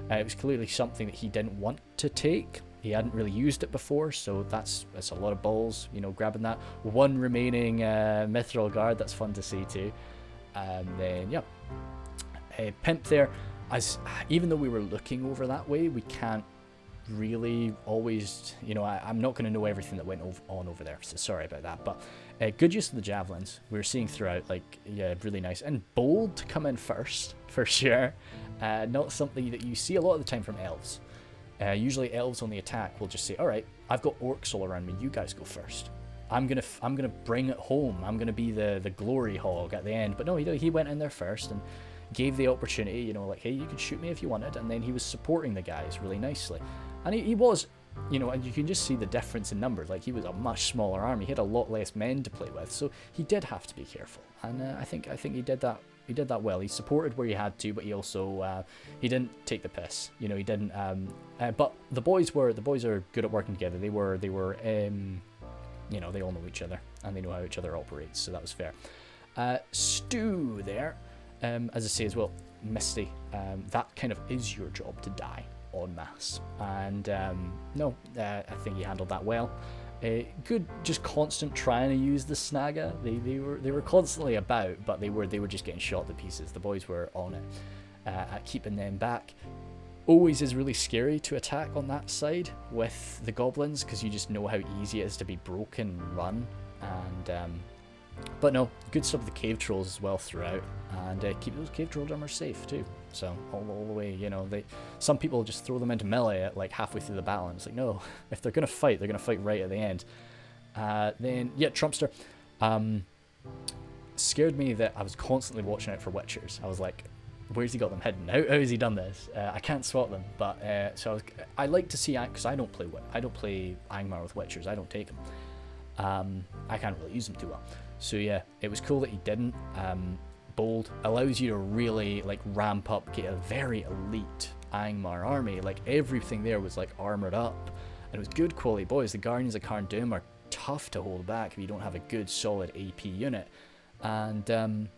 It was clearly something that he didn't want to take. He hadn't really used it before, so that's a lot of balls, you know, grabbing that. One remaining Mithril Guard, that's fun to see too. And then, yeah, Pimp there. Even though we were looking over that way, we can't really always, you know, I'm not going to know everything that went on over there, so sorry about that. But good use of the javelins. We were seeing throughout, like, yeah, really nice. And bold to come in first, for sure. Not something that you see a lot of the time from elves. Usually elves on the attack will just say, all right, I've got orcs all around me, you guys go first. I'm gonna bring it home. I'm gonna be the glory hog at the end. But no, he went in there first and gave the opportunity, you know, like, hey, you can shoot me if you wanted. And then he was supporting the guys really nicely. And he was, you know, and you can just see the difference in numbers. Like, he was a much smaller army. He had a lot less men to play with, so he did have to be careful. And I think he did that. He did that well. He supported where he had to, but he also he didn't take the piss. You know, he didn't. But the boys are good at working together. They were. You know, they all know each other and they know how each other operates. So that was fair. Stu there, as I say as well, Misty. That kind of is your job to die en masse. And no, I think he handled that well. Good, just constant trying to use the snagger. They were constantly about, but they were just getting shot to pieces. The boys were on it at keeping them back. Always is really scary to attack on that side with the goblins, because you just know how easy it is to be broken and run. And but no, good stuff with the cave trolls as well throughout, and keep those cave troll drummers safe too. So all the way, you know, some people just throw them into melee at like halfway through the battle, and it's like, no, if they're gonna fight, they're gonna fight right at the end. Then yeah, Trumpster scared me that I was constantly watching out for witchers. I was like, where's he got them hidden? How has he done this? I can't swap them, but so I like to see, because I don't play Angmar with witchers. I don't take them. I can't really use them too well. So yeah, it was cool that he didn't. Bold allows you to really like ramp up, get a very elite Angmar army. Like, everything there was like armored up, and it was good quality boys. The Guardians of Cardolan are tough to hold back if you don't have a good solid AP unit. And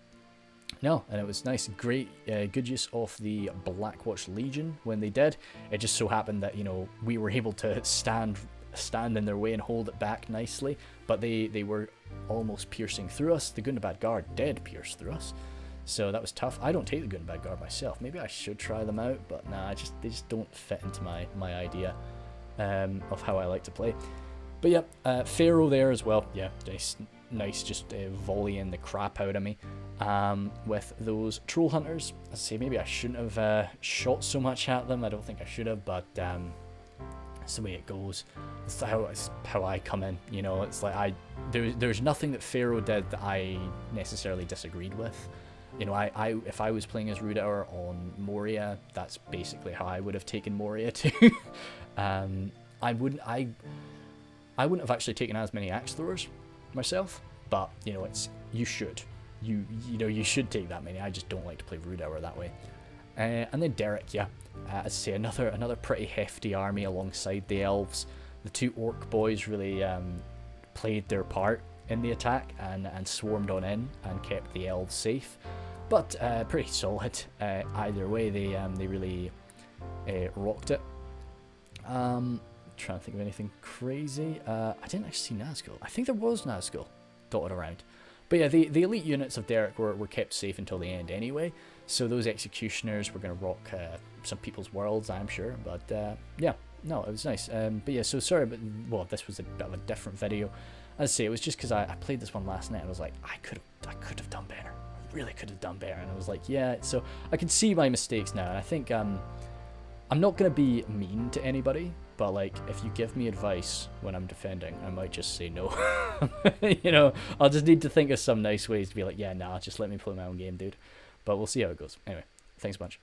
no, and it was nice, great, good use of the Blackwatch Legion when they did. It just so happened that, you know, we were able to stand in their way and hold it back nicely, but they were almost piercing through us. The Good and Bad Guard did pierce through us, So that was tough. I don't take the good and bad guard myself. Maybe I should try them out, but nah, they just don't fit into my idea of how I like to play. But yeah, Pharaoh there as well. Yeah, nice just volleying the crap out of me with those troll hunters. As I say, maybe I shouldn't have shot so much at them. I don't think I should have, but it's the way it goes. It's how I come in. You know, it's like there's nothing that Pharaoh did that I necessarily disagreed with. You know, if I was playing as Rhudaur on Moria, that's basically how I would have taken Moria too. I wouldn't have actually taken as many axe throwers myself, but you know, you should take that many. I just don't like to play Rhudaur that way. And then Derek, yeah, as I say, another pretty hefty army alongside the elves. The two orc boys really played their part in the attack and swarmed on in and kept the elves safe, but pretty solid either way. They really rocked it. Trying to think of anything crazy. I didn't actually see Nazgul. I think there was Nazgul dotted around, but yeah, the elite units of Derek were kept safe until the end anyway, so those executioners were going to rock some people's worlds, I'm sure. But yeah, no, it was nice. But yeah, so sorry, but well, this was a bit of a different video. As I say, it was just because I played this one last night and I was like, I could have done better. I really could have done better. And I was like, yeah, so I can see my mistakes now. And I think I'm not going to be mean to anybody, but like, if you give me advice when I'm defending, I might just say no. You know, I'll just need to think of some nice ways to be like, yeah, nah, just let me play my own game, dude. But we'll see how it goes. Anyway, thanks a bunch.